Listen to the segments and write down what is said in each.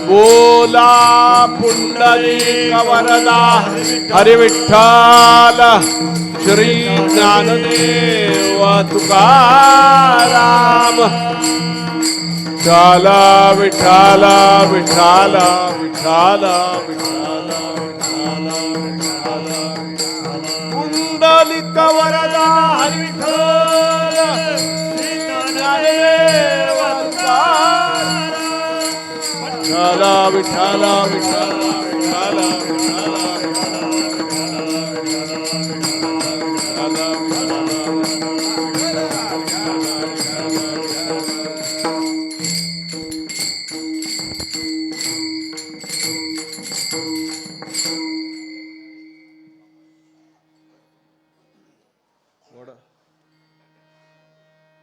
बोला पुंडलिक वरदा हरि विठ्ठल श्री ज्ञानदेव तुकाराम विठ्ठल विठ्ठल विठ्ठल विठ्ठल पुंडलिक वरदा हरि विठ्ठल श्री ज्ञानदेव तुकाराम विठ्ठल विठ्ठल विठ्ठल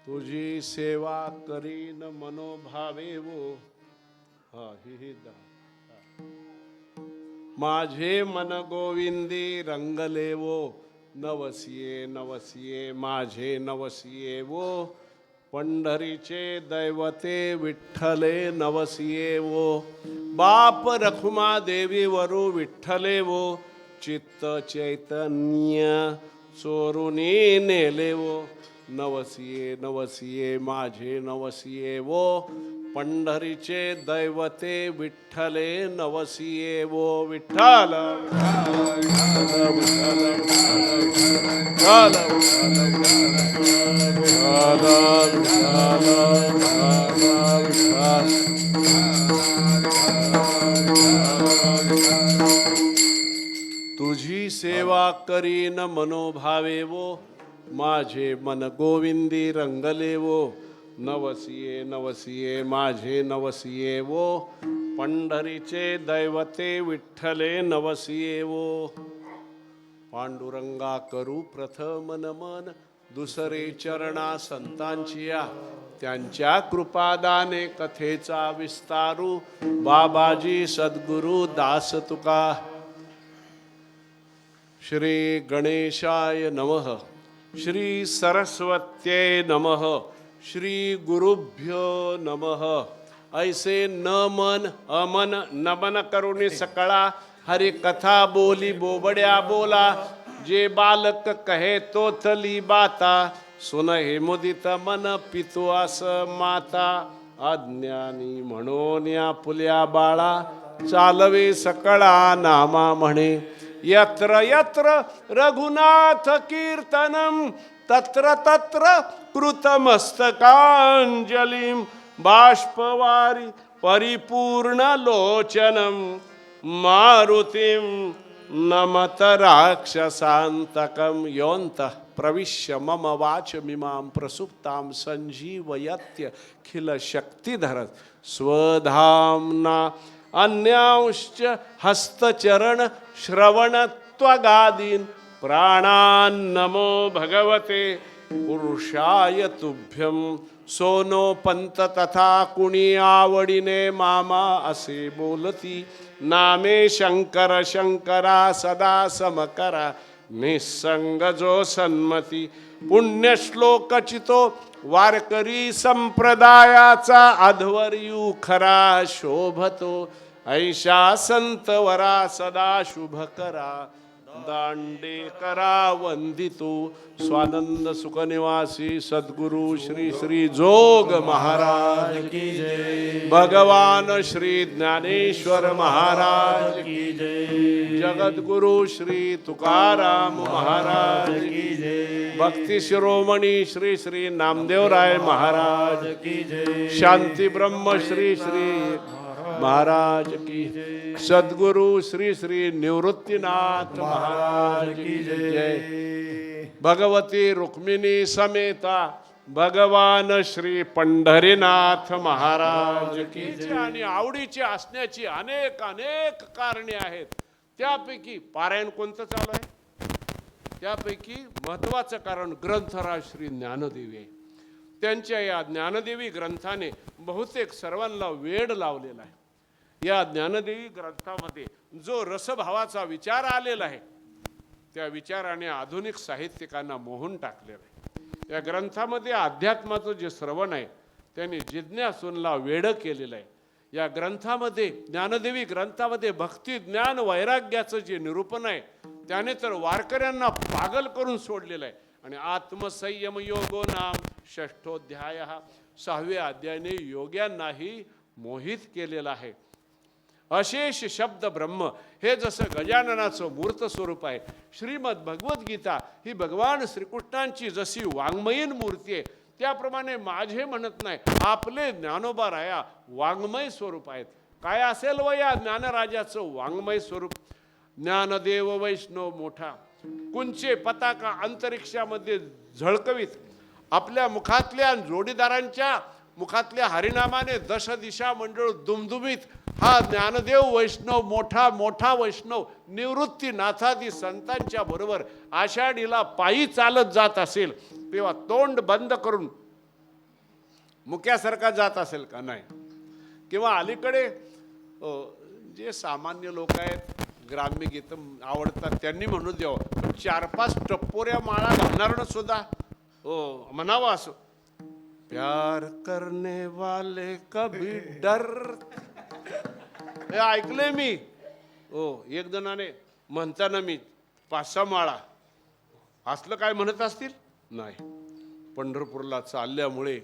तुझी सेवा करीन मनोभावे वो माझे मन गोविंदी रंगले वो नवसिये नवसिये माझे नवसिये वो पंढरीचे दैवते विठ्ठले नवसिये वो बाप रखुमा देवी वरु विठ्ठले वो चित्त चैतन्य चोरुनी नेले वो नवसिये नवसिये माझे नवसिये वो पंढरीचे दैवते विठ्ठले नवसिये वो विठ्ठल तुझी सेवा करीन मनोभावे वो माझे मन गोविंदी रंगले वो नवसिये नवसिये माझे नवसिये वो पंढरीचे दैवते विठ्ठले नवसिये वो पांडुरंगा करू प्रथम नमन दुसरे चरणा संतांचिया त्यांच्या कृपादाने कथेचा विस्तारू बाबाजी सद्गुरु दास तुका श्री गणेशाय नमः श्री सरस्वत्ये नमः श्री गुरुभ्यो नमः ऐसे न मन अमन नमन करुणी सकळा हरि कथा बोली बोबड्या बोला जे बालक कहे तो थली बाता सुन हे मुदित मन पितो अस माता अज्ञानी म्हणून या पुल्या बाळा चालवे सकळा नामा म्हणे यत्र यत्र रघुनाथ कीर्तनम तत्र तत्र कृतमस्तकांजलिं बाष्पवारी परिपूर्ण लोचनम मारुतिं नमत राक्षसांतकं योऽन्तः प्रविश्य मम वाचमिमां प्रसुप्तां संजीवयत्य खिल शक्तिधर स्वधाम्ना अन्यांश्च हस्तचरण श्रवणत्वगादीन् प्राणान् नमो भगवते पुरुषाय तुभ्यं. सोनो पंत तथा कुणी आवडीने मामा असे बोलती. नामे शंकर शंकरा सदा समकरा. निसंग जो सन्मती. पुण्यश्लोकचितो वारकरी संप्रदायाचा अध्वर्यू खरा शोभतो. ऐशा संतवरा सदा शुभ करा. दांडे करा वंदितो. स्वानंद सुखनिवासी सद्गुरु श्री श्री जोग महाराज की जय. भगवान श्री ज्ञानेश्वर महाराज की जय. जगद्गुरु श्री तुकाराम महाराज की जय. भक्ती शिरोमणी श्री श्री नामदेवराय महाराज की जय. शांती ब्रह्म श्री श्री महाराज की जय. सद्गुरु श्री श्री निवृत्तीनाथ महाराज की जय. भगवती रुक्मिणी समेता भगवान श्री पंढरीनाथ महाराज की जय. आणि आवडीची असण्याची अनेक अनेक कारणे आहेत. त्यापैकी पारायण कोणतं चालू आहे? त्यापैकी महत्वाचं कारण ग्रंथराज श्री ज्ञानदेवी आहे. त्यांच्या या ज्ञानदेवी ग्रंथाने बहुतेक सर्वांना वेड लावलेला आहे. या ज्ञानदेवी ग्रंथामध्ये जो रसभावाचा विचार आलेला आहे त्या विचाराने आधुनिक साहित्यिकांना मोहून टाकलेलं आहे. या ग्रंथामध्ये अध्यात्माचं जे श्रवण आहे त्यांनी जिज्ञासूंना वेड केलेलं आहे. या ग्रंथामध्ये ज्ञानदेवी ग्रंथामध्ये भक्ती ज्ञान वैराग्याचं जे निरूपण आहे त्याने तर वारकऱ्यांना पागल करून सोडलेलं आहे. आणि आत्मसंयम योगो नाम षष्ठोध्याय 6व्या अध्यायाने योग्यांनाही मोहित केलेला आहे. अशेष शब्द ब्रह्म हे जसं गजाननाचं मूर्त स्वरूप आहे. श्रीमद भगवद्गीता ही भगवान श्रीकृष्णांची जशी वाङ्मयीन मूर्ती आहे त्याप्रमाणे माझे म्हणत नाही आपले ज्ञानोबा राया वाङ्मय स्वरूप आहेत. काय असेल व या ज्ञानराजाचं वाङ्मय स्वरूप? ज्ञानदेव वैष्णव मोठा कुंचे पताका अंतरिक्षामध्ये झळकवीत आपल्या मुखातल्या जोडीदारांच्या मुखातल्या हरिनामाने दश दिशा मंडळ दुमदुमीत हा ज्ञानदेव वैष्णव मोठा मोठा वैष्णव निवृत्ती नाथादी संतांच्या बरोबर आषाढीला पायी चालत जात असेल तेव्हा तोंड बंद करून मुक्यासारखा जात असेल का? नाही. किंवा अलीकडे जे सामान्य लोक आहेत ग्राम्य गीत आवडतात त्यांनी म्हणू द्यावं 4-5 टप्पोऱ्या माळा घालणार सुद्धा म्हणावं असं. प्यार करने वाले कभी डर. हे ऐकले मी. एक जणाने म्हणताना मी 5-6 माळा असलं काय म्हणत असतील? नाही. पंढरपूरला चालल्यामुळे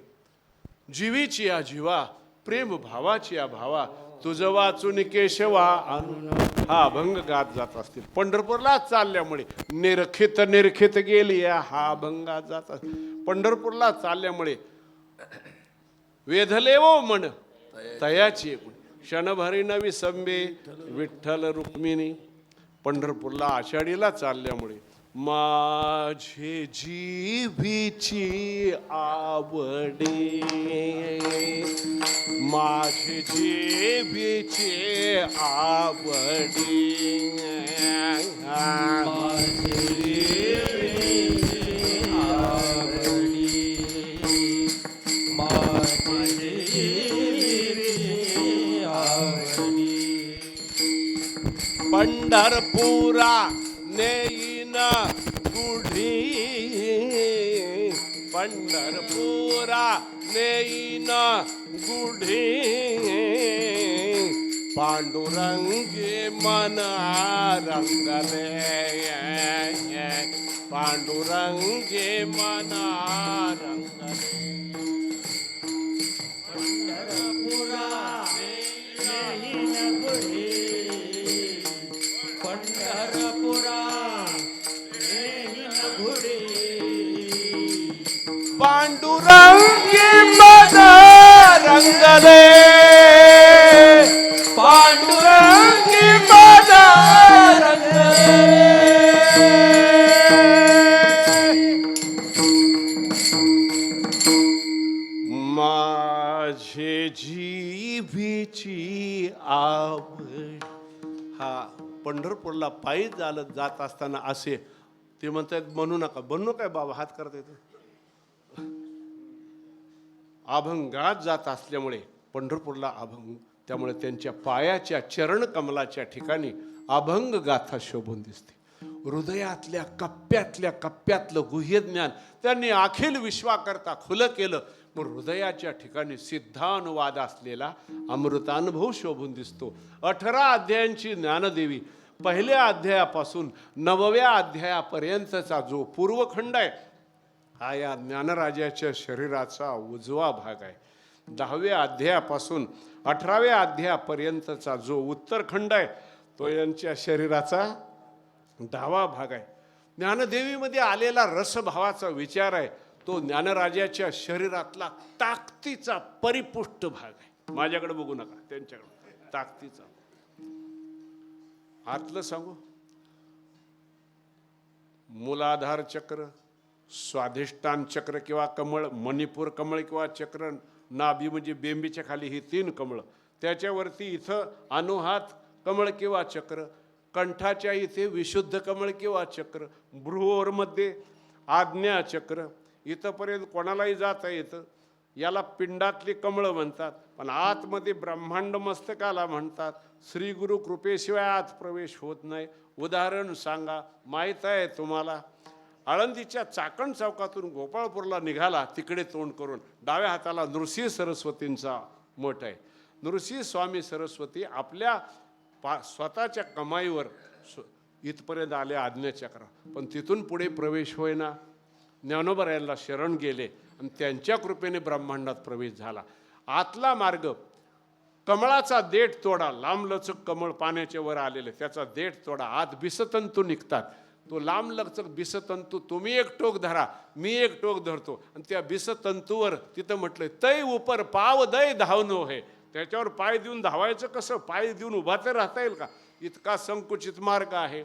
जीवीची या जीवा प्रेम भावाची या भावा तुझं वाचून केशवा आणून हा अभंग गात जात असतील. पंढरपूरला चालल्यामुळे निरखित निरखित गेली हा अभंगात जात असतील. पंढरपूरला चालल्यामुळे वेधलेवो मन तयाची एकूण क्षणभरी नवी संबे विठ्ठल रुक्मिणी. पंढरपूरला आषाढीला चालल्यामुळे माझे जीवीची आवडे माझे जीवीची आवडे पंढरपुरा नेईन गुढी पंढरपुरा नेईन गुढी पांडुरंगी मन रंगले पांडुरंगी मन रंगले पंढरपुरा नेईन गुढी पंढरपुरा नेईन गुढी पांडुरंगी मन रंगले पांडुरंगी मन रंगले माझे जीवीची आवड. हा पंढरपूरला पायी चालत जात असताना असे ते म्हणतात बनू नका. बनू काय बाबा, हात करता येतो. अभंगात जात असल्यामुळे पंढरपूरला अभंग, त्यामुळे त्यांच्या पायाच्या चरण कमलाच्या ठिकाणी अभंग गाथा शोभून दिसते. हृदयातल्या कप्प्यातलं गुह्य ज्ञान त्यांनी अखिल विश्वाकरता खुलं केलं. मग हृदयाच्या ठिकाणी सिद्धानुवाद असलेला अमृतानुभव शोभून दिसतो. 18 अध्यायांची ज्ञानदेवी पहिल्या अध्यायापासून 9व्या अध्यायापर्यंतचा जो पूर्वखंड आहे हा या ज्ञानराजाच्या शरीराचा उजवा भाग आहे. 10व्या अध्यायापासून 18व्या अध्यायापर्यंतचा जो उत्तरखंड आहे तो यांच्या शरीराचा डावा भाग आहे. ज्ञानदेवीमध्ये आलेला रसभावाचा विचार आहे तो ज्ञानराजाच्या शरीरातला ताकदीचा परिपुष्ट भाग आहे. माझ्याकडे बघू नका, त्यांच्याकडे ताकदीचा. आतलं सांगू, मूलाधार चक्र, स्वाधिष्ठान चक्र किंवा कमळ, मणिपूर कमळ किंवा चक्र, नाभी म्हणजे बेंबीच्या खाली ही 3 कमळ, त्याच्यावरती इथं अनुहात कमळ किंवा चक्र, कंठाच्या इथे विशुद्ध कमळ किंवा चक्र, भ्रूवरमध्ये आज्ञा चक्र, इथंपर्यंत कोणालाही जाता येतं. याला पिंडातली कमळं म्हणतात, पण आतमध्ये ब्रह्मांड मस्तकाला म्हणतात. श्री गुरु कृपेशिवाय आत प्रवेश होत नाही. उदाहरण सांगा, माहीत आहे तुम्हाला, आळंदीच्या चाकण चौकातून गोपाळपूरला निघाला तिकडे तोंड करून डाव्या हाताला नृसिंह सरस्वतींचा मठ आहे. नृसिंह स्वामी सरस्वती आपल्या स्वतःच्या कमाईवर इथपर्यंत आले आज्ञाचक्र, पण तिथून पुढे प्रवेश होईना. ज्ञानोबा यांना शरण गेले आणि त्यांच्या कृपेने ब्रह्मांडात प्रवेश झाला. आतला मार्ग, कमळाचा देठ तोडा, लांबलचक कमळ पाण्याच्या वर आलेले, त्याचा देठ तोडा, आत बिसतंतू निघतात. तो लांबलचक बिसतंतू तुम्ही एक टोक धरा, मी एक टोक धरतो, आणि त्या बिसतंतूवर तिथं म्हटलंय तै उपर पाव दय धावनो है. त्याच्यावर पाय देऊन धावायचं कसं? पाय देऊन उभा तर राहता येईल का? इतका संकुचित मार्ग आहे.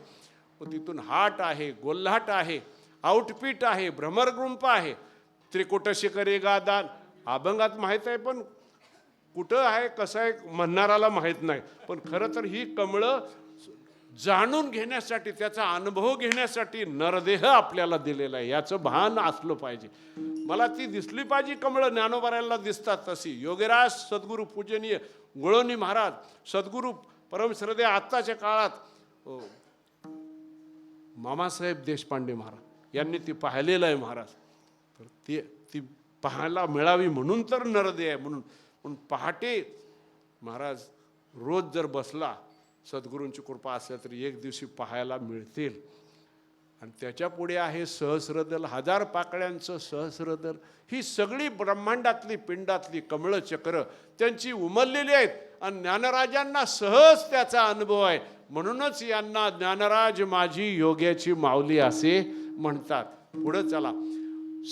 तिथून हाट आहे, गोल्हाट आहे, आउटपीट आहे, भ्रमरगृंप आहे, त्रिकुट शिखरे गादान. अभंगात माहीत आहे, पण कुठं आहे कसं आहे म्हणणाराला माहीत नाही. पण खरं तर ही कमळं जाणून घेण्यासाठी, त्याचा अनुभव घेण्यासाठी नरदेह आपल्याला दिलेला आहे, याचं भान असलं पाहिजे. मला ती दिसली पाहिजे कमळं, ज्ञानोबारायला दिसतात तशी. योगीराज सद्गुरू पूजनीय गुळोनी महाराज, सद्गुरू परमश्रद्धेय आत्ताच्या काळात मामासाहेब देशपांडे महाराज यांनी ती पाहिलेलं आहे महाराज. तर ती पाहायला मिळावी म्हणून तर नरदेह आहे. म्हणून पहाटे महाराज रोज जर बसला, सद्गुरूंची कृपा असल्या तरी एक दिवशी पाहायला मिळतील. आणि त्याच्या पुढे आहे सहस्रदल, 1000 पाकळ्यांचं सहस्रदल. ही सगळी ब्रह्मांडातली पिंडातली कमळ चक्र त्यांची उमललेली आहेत आणि ज्ञानराजांना सहज त्याचा अनुभव आहे. म्हणूनच यांना ज्ञानराज माझी योग्याची माऊली असे म्हणतात. पुढे चला,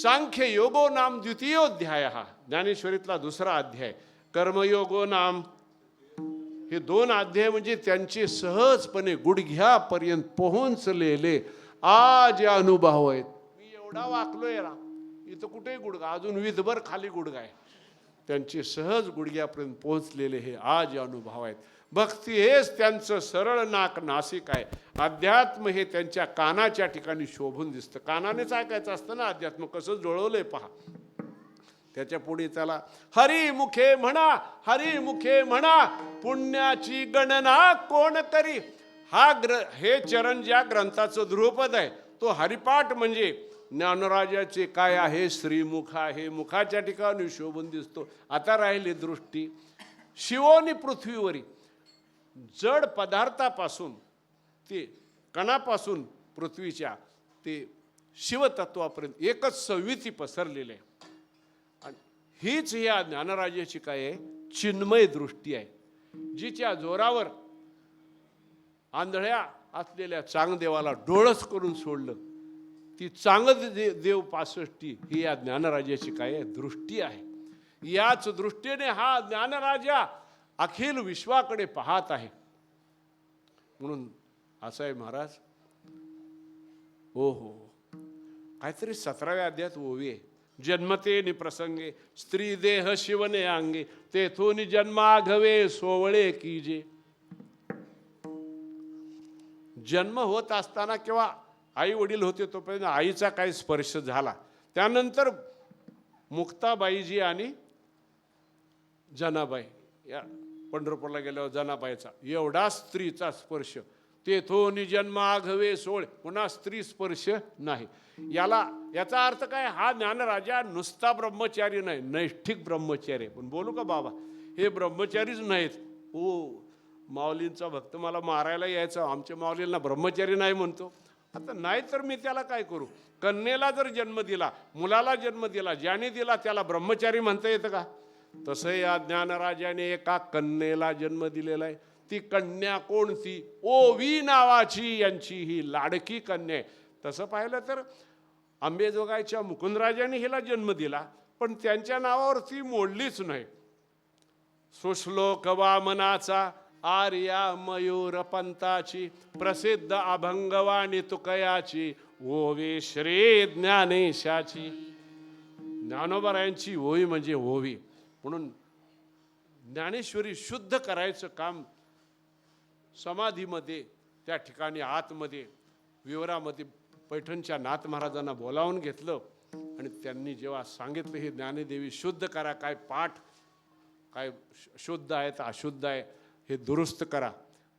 सांख्य योगो नाम द्वितीयोध्याय, हा ज्ञानेश्वरीतला 2रा अध्याय. कर्मयोगो नाम, हे 2 अध्याय म्हणजे त्यांचे सहजपणे गुडघ्यापर्यंत पोहोचलेले आज या अनुभव आहेत. मी एवढा वाकलोय ना, इथं कुठेही गुडघा, अजून विधभर खाली गुडघा आहे. त्यांचे सहज गुडघ्यापर्यंत पोहोचलेले हे आज अनुभव आहेत. भक्ती हेच त्यांचं सरळ नाक नासिक आहे. अध्यात्म हे त्यांच्या कानाच्या ठिकाणी शोभून दिसतं. कानानेच ऐकायचं असतं ना अध्यात्म, कसं जुळवलंय पहा. त्याच्या पुढे चला, हरी मुखे म्हणा, हरी मुखे म्हणा, पुण्याची गणना कोण करी. हे चरण ज्या ग्रंथाचं ध्रुवपद आहे तो हरिपाठ म्हणजे ज्ञानराजाचे काय आहे, श्रीमुख आहे, मुखाच्या ठिकाणी शोभून दिसतो. आता राहिली दृष्टी. शिवोनी पृथ्वीवरी जड पदार्थापासून ते कणापासून पृथ्वीच्या ते शिवतत्वापर्यंत एकच संविती पसरलेली आहे. आणि हीच या ज्ञानराजाची काय आहे, चिन्मय दृष्टी आहे, जिच्या जोरावर आंधळ्या असलेल्या चांगदेवाला डोळस करून सोडलं. ती चांग देव 65 ही या ज्ञानराजाची काय आहे, दृष्टी आहे. याच दृष्टीने हा ज्ञानराजा अखिल विश्वाकडे पाहत आहे. म्हणून असं आहे महाराज, हो हो काहीतरी 17व्या अध्यायात ओवी आहे. जन्मते निप्रसंगे स्त्री देह शिवने अंगे, तेथून जन्माघवे सोवळे कीजे. जन्म होत असताना किंवा आई वडील होते तोपर्यंत आईचा काही स्पर्श झाला. त्यानंतर मुक्ताबाईजी आणि जनाबाई, या पंढरपूरला गेल्यावर जनाबाईचा एवढा स्त्रीचा स्पर्श, तेथोनी जन्माघवे सोळ, पुन्हा स्त्री स्पर्श नाही. याचा अर्थ काय, हा ज्ञानराजा नुसता ब्रह्मचारी नाही, नैष्ठिक ब्रह्मचारी. पण बोलू का बाबा, हे ब्रह्मचारीच नाहीत. माऊलींचा भक्त मला मारायला यायचा, आमच्या माऊलींना ब्रह्मचारी नाही म्हणतो. आता नाही तर मी त्याला काय करू? कन्येला जर जन्म दिला, मुलाला जन्म दिला, ज्याने दिला त्याला ब्रह्मचारी म्हणता येतं का? तसं या ज्ञानराजाने एका कन्येला जन्म दिलेला आहे. ती कन्या कोणती? ओवी नावाची यांची ही लाडकी कन्या आहे. तसं पाहिलं तर अंबेजोगाईच्या मुकुंदराजाने हिला जन्म दिला, पण त्यांच्या नावावर ती मोडलीच नाही. सुश्लोक वामनाचा आर्या मयूर पंताची, प्रसिद्ध अभंगवाणी तुकयाची, ओवी श्री ज्ञानेशाची. ज्ञानोबरायांची ओवी म्हणजे ओवी. म्हणून ज्ञानेश्वरी शुद्ध करायचं काम समाधीमध्ये, त्या ठिकाणी आतमध्ये विवरामध्ये पैठणच्या नाथ महाराजांना बोलावून घेतलं आणि त्यांनी जेव्हा सांगितलं हे ज्ञानदेवी शुद्ध करा, काय पाठ काय शुद्ध आहे तर अशुद्ध आहे हे दुरुस्त करा,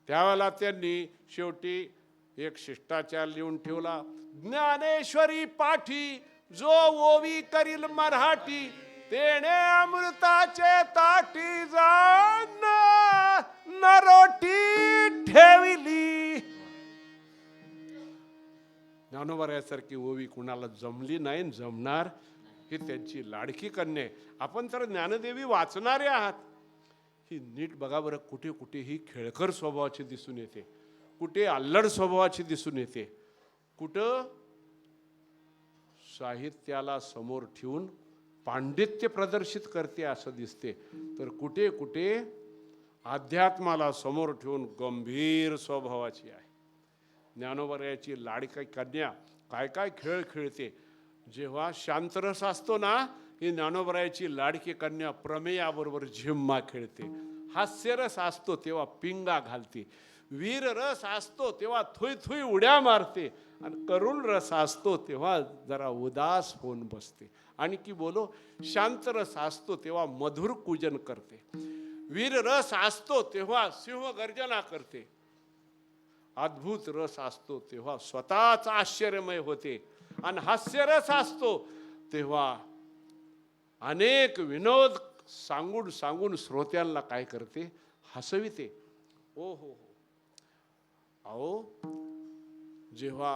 त्यावेळेला त्यांनी शेवटी एक शिष्टाचार लिहून ठेवला. ज्ञानेश्वरी पाठी जो ओवी करील मराठी, तेने अमृताचे ताटी जाण नरोटी ठेविली. ज्ञानोबरायासारखी ओवी कुणाला जमली नाही, जमणार. ही त्यांची लाडकी कन्या आहे. आपण तर ज्ञानदेवी वाचणारे आहात. ही नीट बघा बरं, कुठे कुठे ही खेळकर स्वभावाची दिसून येते, कुठे अल्लड स्वभावाची दिसून येते, कुठं साहित्याला समोर ठेवून पांडित्य प्रदर्शित करते असं दिसते, तर कुठे कुठे अध्यात्माला समोर ठेवून गंभीर स्वभावाची आहे. ज्ञानोबरायाची लाडकी कन्या काय काय खेळ खेळते. जेव्हा शांतरस असतो ना, ही ज्ञानोबरायाची लाडकी कन्या प्रमेयाबरोबर झिम्मा खेळते. हास्यरस असतो तेव्हा पिंगा घालते, वीर रस असतो तेव्हा थुई थुई उड्या मारते, आणि करुण रस असतो तेव्हा जरा उदास होऊन बसते. आणि की बोलो, शांत रस असतो तेव्हा मधुर पूजन करते, वीर रस असतो तेव्हा सिंह गर्जना करते, अद्भुत रस असतो तेव्हा स्वतःच आश्चर्यमय होते, आणि हास्यरस असतो तेव्हा अनेक विनोद सांगून सांगून श्रोत्यांना काय करते, हसविते. ओ हो. अहो, जेव्हा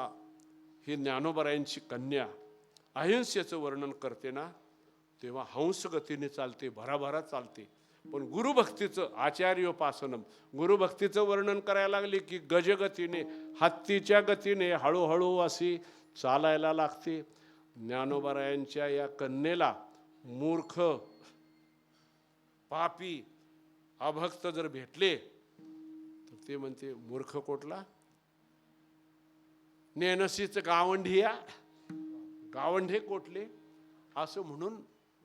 ही ज्ञानोबरायांची कन्या अहिंसेचं वर्णन करते ना, तेव्हा हंसगतीने चालते, भराभरा चालते. पण गुरुभक्तीचं आचार्योपासनम, गुरुभक्तीचं वर्णन करायला लागले की गजगतीने, हत्तीच्या गतीने हळूहळू अशी चालायला लागते. ज्ञानोबरायांच्या या कन्येला मूर्ख, पापी, अभक्त जर भेटले तर ते म्हणते, मूर्ख कोटला, नेनसीच गावंढिया, गावंढे कोटले, असं म्हणून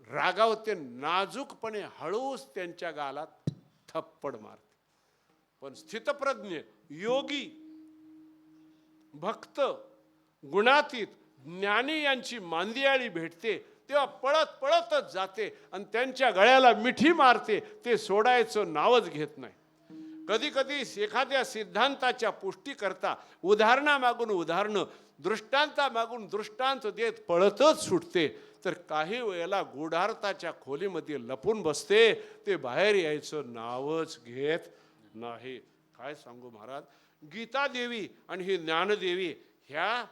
रागावते. नाजूकपणे हळूच त्यांच्या गालात थप्पड मारते. पण स्थितप्रज्ञ, योगी, भक्त, गुणातीत, ज्ञानी यांची मांदियाळी भेटते तेव्हा पळत पळतच जाते आणि त्यांच्या गळ्याला मिठी मारते. ते सोडायचं नावच घेत नाही. कधी कधी एखाद्या सिद्धांताच्या पुष्टी करता उदाहरणामागून उदाहरणं, दृष्टांतामागून दृष्टांत देत पळतच सुटते. तर काही वेळेला गूढार्थाच्या खोलीमध्ये लपून बसते, ते बाहेर यायचं नावच घेत नाही. काय सांगू महाराज, गीतादेवी आणि ही ज्ञानदेवी ह्या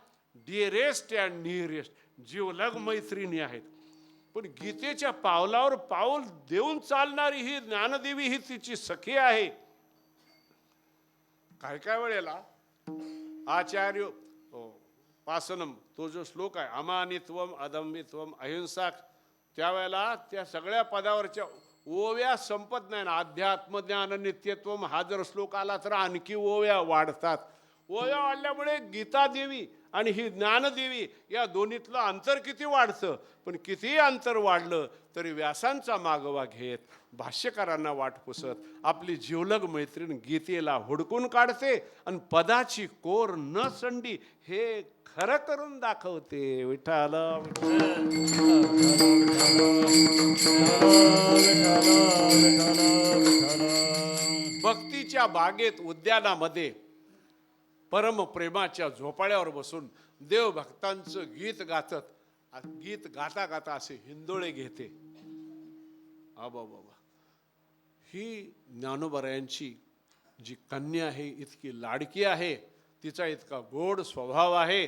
डिअरेस्ट अँड निअरेस्ट जीवलग मैत्रिणी आहेत. पण गीतेच्या पावलावर पाऊल देऊन चालणारी ही ज्ञानदेवी ही तिची सखी आहे. काय काय वेळेला आचार्य पासनम, तो जो श्लोक आहे, अमानित्वम अदम्बित्वम अहिंसा, त्यावेळेला त्या सगळ्या पदावरच्या ओव्या संपत नाही ना. अध्यात्म ज्ञान नित्यत्वम हा जर श्लोक आला तर आणखी ओव्या वाढतात. ओव्या वाढल्यामुळे गीतादेवी आणि ही ज्ञानदेवी, या दोन्हीतलं अंतर किती वाढतं. पण कितीही अंतर वाढलं तरी व्यासांचा मागोवा घेत, भाष्यकारांना वाट पुसत आपली जिवलग मैत्रीण गीतेला हुडकून काढते आणि पदाची कोर न संडी हे खरं करून दाखवते. विठ्ठल भक्तीच्या बागेत, उद्यानामध्ये परमप्रेमाच्या झोपाळ्यावर बसून देवभक्तांचं गीत गाता गाता असे हिंदोळे घेते. आबा बाबा, ही ज्ञानोबरायांची जी कन्या आहे इतकी लाडकी आहे, तिचा इतका गोड स्वभाव आहे,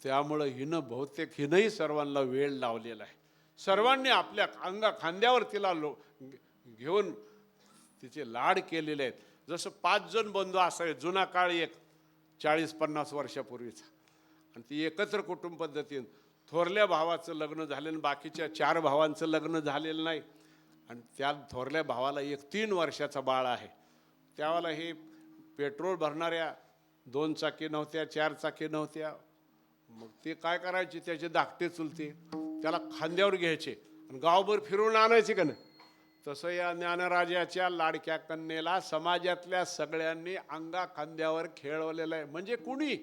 त्यामुळं हिनंही सर्वांना वेळ लावलेला आहे. सर्वांनी आपल्या खांद्यावर तिला घेऊन तिचे लाड केलेले आहेत. जसं 5 जण बंधू असावे, जुना काळ एक 40-50 वर्षापूर्वीचा, आणि ती एकत्र कुटुंब पद्धतीने थोरल्या भावाचं लग्न झालेलं, बाकीच्या 4 भावांचं लग्न झालेलं नाही, आणि त्या थोरल्या भावाला एक 3 वर्षाचा बाळ आहे. त्यावेळेला हे पेट्रोल भरणाऱ्या 2 चाकी नव्हत्या, 4 चाकी नव्हत्या. मग ते काय करायचे, त्याचे धाकटे चुलते त्याला खांद्यावर घ्यायचे आणि गावभर फिरवून आणायचे का नाही. तसं या ज्ञानराजाच्या लाडक्या कन्येला समाजातल्या सगळ्यांनी अंगा खांद्यावर खेळवलेलं आहे. म्हणजे कुणी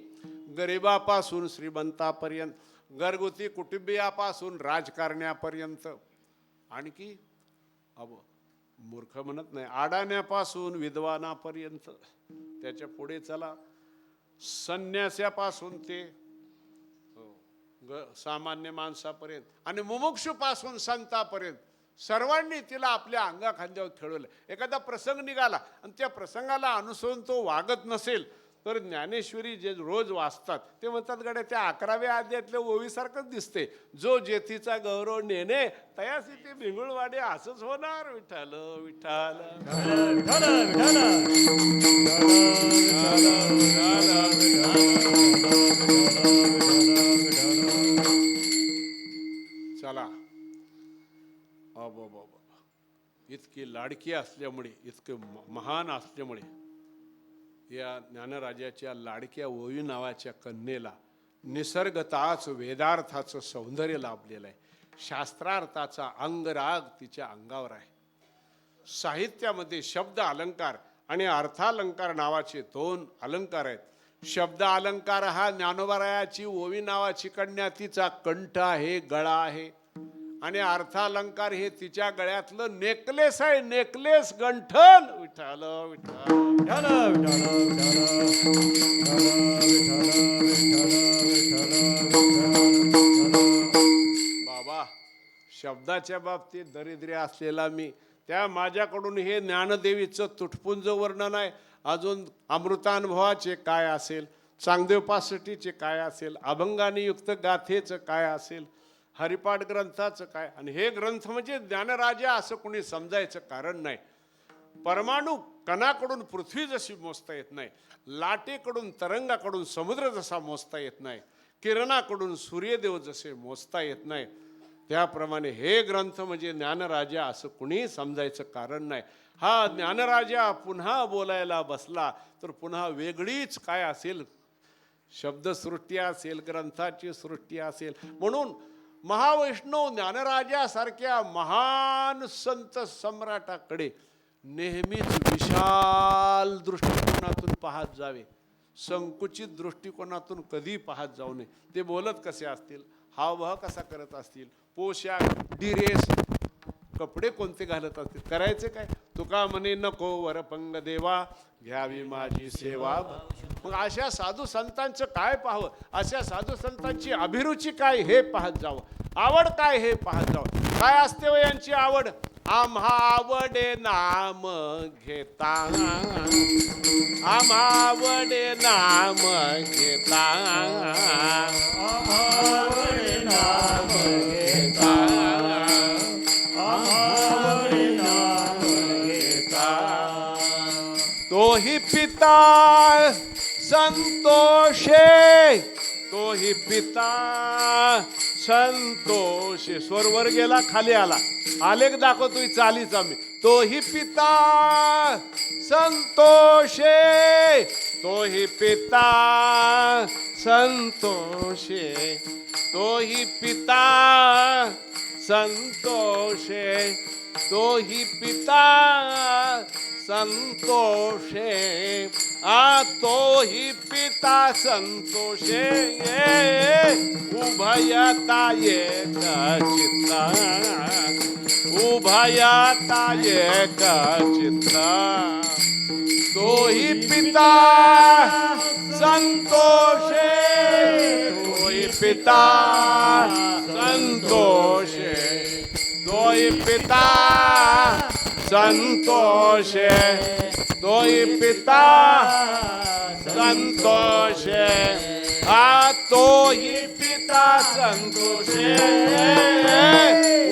गरिबापासून श्रीमंतापर्यंत, घरगुती कुटुंबियापासून राजकारण्यापर्यंत, आणखी मूर्ख म्हणत नाही, अडाण्यापासून विद्वानापर्यंत, त्याच्या पुढे चला संन्यासापासून ते सामान्य माणसापर्यंत आणि मुमुक्षूपासून संतापर्यंत सर्वांनी तिला आपल्या अंगा खांद्यावर खेळवलं. एखादा प्रसंग निघाला आणि त्या प्रसंगाला अनुसरून तो वागत नसेल तर ज्ञानेश्वरी जे रोज वाचतात ते म्हणतात, गड्या त्या 11व्या अध्यायातल्या ओवीसारखंच दिसते, जो जेथीचा गौरव नेणे तयासी ते भिंगुळवाडे, असंच होणार. विठ्ठल विठ्ठल चला. इतकी लाडकी असल्यामुळे, इतके महान असल्यामुळे या ज्ञानराजाच्या लाडक्या ओवी नावाच्या कन्येला निसर्गताच वेदार्थाचं सौंदर्य लाभलेलं आहे. शास्त्रार्थाचा अंगराग तिच्या अंगावर आहे. साहित्यामध्ये शब्द अलंकार आणि अर्थालंकार नावाचे 2 अलंकार आहेत. शब्द अलंकार हा ज्ञानोबरायाची ओवी नावाची कन्या, तिचा कंठ आहे, गळा आहे, आणि अर्थालंकार हे तिच्या गळ्यातलं नेकलेस आहे, नेकलेस, गंठन. विठ्ठल विठ्ठल बाबा, शब्दाच्या बाबतीत दरिद्र्य असलेला मी, त्या माझ्याकडून हे ज्ञानदेवीचं तुटपुंज वर्णन आहे. अजून अमृतानुभवाचे काय असेल, चांगदेव पासष्टीचे काय असेल, अभंगाने युक्त गाथेचं काय असेल, हरिपाठ ग्रंथाचं काय. आणि हे ग्रंथ म्हणजे ज्ञानराजा असं कोणी समजायचं कारण नाही. परमाणू कणाकडून पृथ्वी जशी मोजता येत नाही, लाटेकडून तरंगाकडून समुद्र जसा मोजता येत नाही, किरणाकडून सूर्यदेव जसे मोजता येत नाही, त्याप्रमाणे हे ग्रंथ म्हणजे ज्ञानराजा असं कुणी समजायचं कारण नाही. हा ज्ञानराजा पुन्हा बोलायला बसला तर पुन्हा वेगळीच काय असेल, शब्दसृष्टी असेल, ग्रंथाची सृष्टी असेल. म्हणून महावैष्णव ज्ञानराजासारख्या महान संत सम्राटाकडे नेहमीच विशाल दृष्टिकोनातून पाहत जावे, संकुचित दृष्टिकोनातून कधी पाहत जाऊ नये. ते बोलत कसे असतील, हावभाव कसा करत असतील, पोशाख, ड्रेस, कपडे कोणते घालत असतील, करायचे काय. तुका म्हणे नको वरपंग देवा, घ्यावी माझी सेवा. मग अशा साधू संतांचं काय पाहावं, अशा साधू संतांची अभिरुची काय हे पाहत जावं, आवड काय हे पाहत जावं. काय असते व यांची आवड, आम्हा आवडे नाम घेता, आम्हा आवडे नाम घेता, आम्हा आवडे नाम घेता, आम्हा आवडे नाम घेता. तोही पिता संतोषे, तोही पिता संतोषे. स्वरवर गेला, खाली आला, आलेख दाखवतोय चालीचा मी. तोही पिता संतोषे, तोही पिता संतोषे, तोही पिता संतोषे, तोही पिता संतोषे, तोही पिता संतोषे, उभयता एक चित्ता, उभयता एक चित्ता, तोही पिता संतोषे, तोही पिता संतोषे, तोही पिता संतोषे, तोही पिता संतोषे, तोही पिता संतोषे,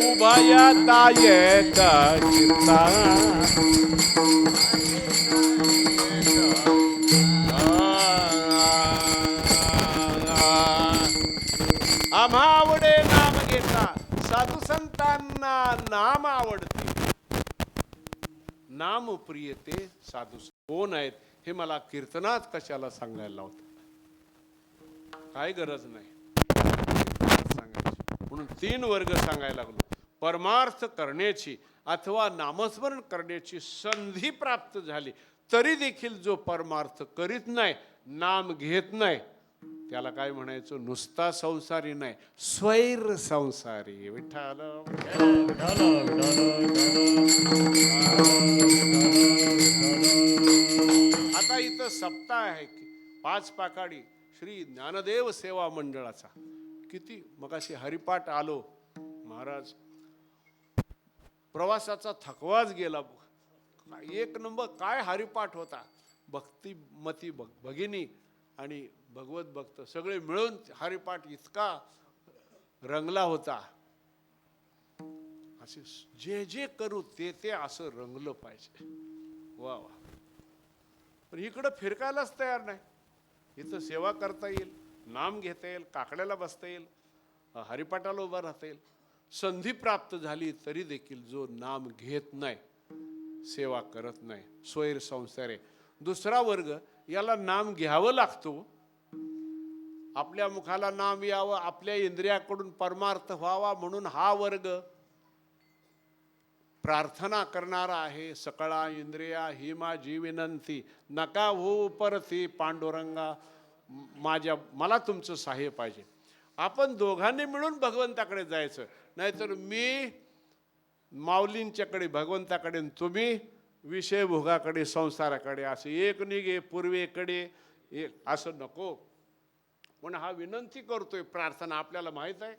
उभयता एक चित्ता, आम्हा आवडे नाम घेता, साधू संतांना नाम आवडते, नाम प्रिय ते साधू कोण आहेत हे मला कीर्तनात कशाला सांगायला लावत, काय गरज नाही सांगायची. म्हणून 3 वर्ग सांगायला लागलो. परमार्थ करण्याची अथवा नामस्मरण करण्याची संधी प्राप्त झाली तरी देखील जो परमार्थ करीत नाही, नाम घेत नाही, त्याला काय म्हणायचं, नुसता संसारी नाही, स्वैर संसारी. विठ्ठल आता इथं सप्ताह आहे की 5 पाकाडी श्री ज्ञानदेव सेवा मंडळाचा. किती मगाशी हरिपाठ आलो महाराज, प्रवासाचा थकवाच गेला. 1 नंबर काय हरिपाठ होता. भक्ती मती भगिनी आणि भगवत भक्त सगळे मिळून हरिपाठ इतका रंगला होता. असे जे जे करू ते ते असं रंगलं पाहिजे. वा वा. पण इकडं फिरकायलाच तयार नाही. इथं सेवा करता येईल, नाम घेता येईल, काकड्याला बसता येईल, हरिपाठाला उभा राहता येईल. संधी प्राप्त झाली तरी देखील जो नाम घेत नाही, सेवा करत नाही, स्वैर संसार आहे. दुसरा वर्ग याला नाम घ्यावं लागतो. आपल्या मुखाला नाम यावं, आपल्या इंद्रियाकडून परमार्थ व्हावा म्हणून हा वर्ग प्रार्थना करणारा आहे. सकळा इंद्रिया ही माझी विनंती, नका हो परती पांडुरंगा, मला तुमचं सहाय्य पाहिजे. आपण दोघांनी मिळून भगवंताकडे जायचं, नाहीतर मी माऊलींच्याकडे भगवंताकडे, तुम्ही विषय भोगाकडे संसाराकडे, असं एक निघे पूर्वेकडे एक, असं नको. पण हा विनंती करतोय, प्रार्थना आपल्याला माहित आहे,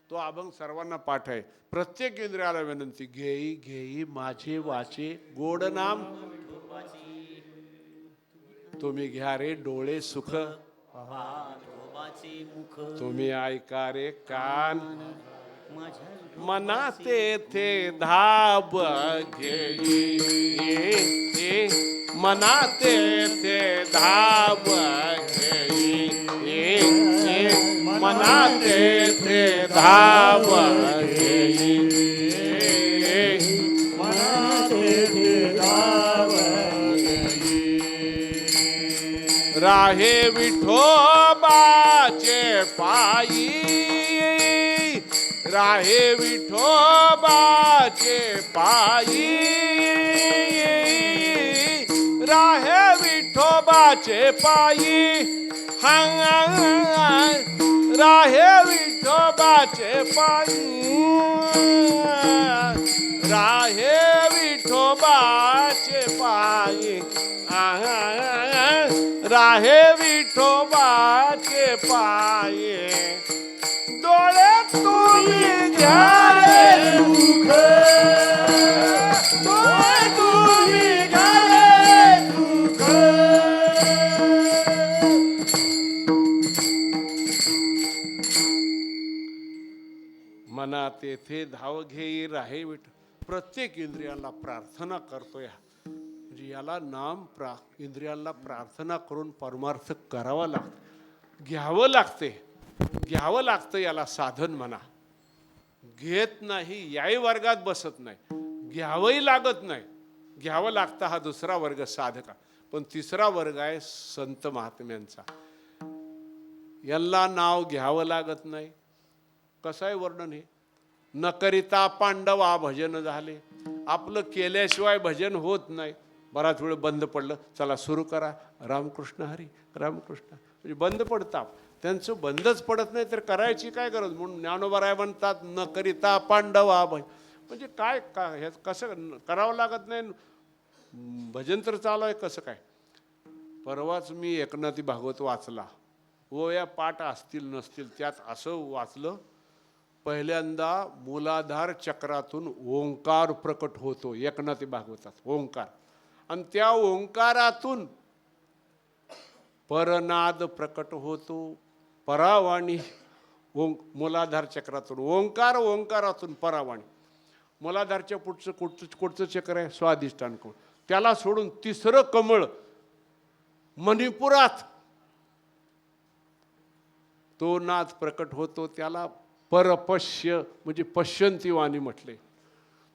तो अभंग सर्वांना पाठ आहे. प्रत्येक इंद्रियाला विनंती, घेई घेई माझे वाचे गोड नाम, तुम्ही घ्या रे डोळे सुख, तुम्ही ऐका रे कान, मना तेथे धाब घेई, मना तेथे धाब घेई, मना तेथे धाब घेई, मना तेथे धाब घेई. राहे विठोबाचे पायी, राहे विठोबाचे पायी, राहे विठोबाचे पायी, राहे विठोबाचे पायी, राहे विठोबाचे पायी, राहे विठोबाचे पायी. डोळे तुम्ही घ्या रे सुख, डोळे तुम्ही घ्या रे सुख, मना तेथे धाव घेई राहे विठ. प्रत्येक इंद्रियाला प्रार्थना करतोय, म्हणजे याला नाम इंद्रियाला प्रार्थना करून परमार्थ करावा लागतो, घ्यावं लागते, घ्यावं लागतं. याला साधन म्हणा. घेत नाही याही वर्गात बसत नाही, घ्यावंही लागत नाही, घ्यावं लागतं. हा दुसरा वर्ग साधका. पण तिसरा वर्ग आहे संत महात्म्यांचा. यांना नाव घ्यावं लागत नाही. कसं आहे वर्णन हे? न करिता पांडवा भजन झाले. आपलं केल्याशिवाय भजन होत नाही. बराच वेळ बंद पडलं, चला सुरू करा, रामकृष्ण हरी रामकृष्ण, म्हणजे बंद पडतात. त्यांचं बंदच पडत नाही तर करायची काय गरज? म्हणून ज्ञानोबा म्हणतात न करिता पांडवा भजन. म्हणजे काय हे कसं करावं लागत नाही, भजन तर चालू आहे, कसं काय? परवाच मी एकनाथी भागवत वाचला. या पाठ असतील नसतील, त्यात असं वाचलं, पहिल्यांदा मूलाधार चक्रातून ओंकार प्रकट होतो एकनाथी भागवतात, ओंकार. आणि त्या ओंकारातून परनाद प्रकट होतो, परावाणी. मूलाधार चक्रातून ओंकार, ओंकारातून परावाणी. मूलाधारच्या पुढचं चक्र आहे स्वाधिष्ठान कमळ. त्याला सोडून तिसरं कमळ मणिपुरात तो नाद प्रकट होतो, त्याला परपश्य म्हणजे पश्यंती वाणी म्हटले.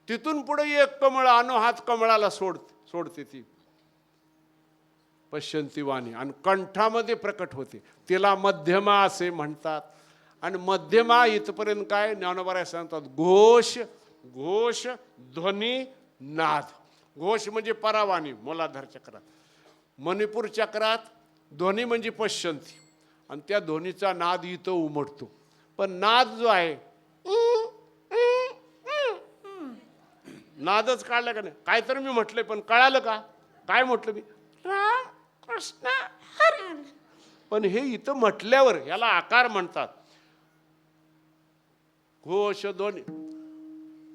तिथून पुढे एक कमळ अनुहात कमळाला सोडते ती पश्यंती वाणी आणि कंठामध्ये प्रकट होते, तिला मध्यमा असे म्हणतात. आणि मध्यमा इथपर्यंत काय ज्ञानोबा सांगतात, घोष घोष ध्वनी नाद. घोष म्हणजे परावाणी मूलाधार चक्रात, मणिपूर चक्रात ध्वनी म्हणजे पश्यंती, आणि त्या ध्वनीचा नाद इथं उमटतो. पण नाद जो आहे, नादच काढला का नाही? काय तर मी म्हटलंय पण कळालं का? काय म्हटलं मी? राम कृष्ण हरी. पण हे इथं म्हटल्यावर याला आकार म्हणतात. घोष ध्वनी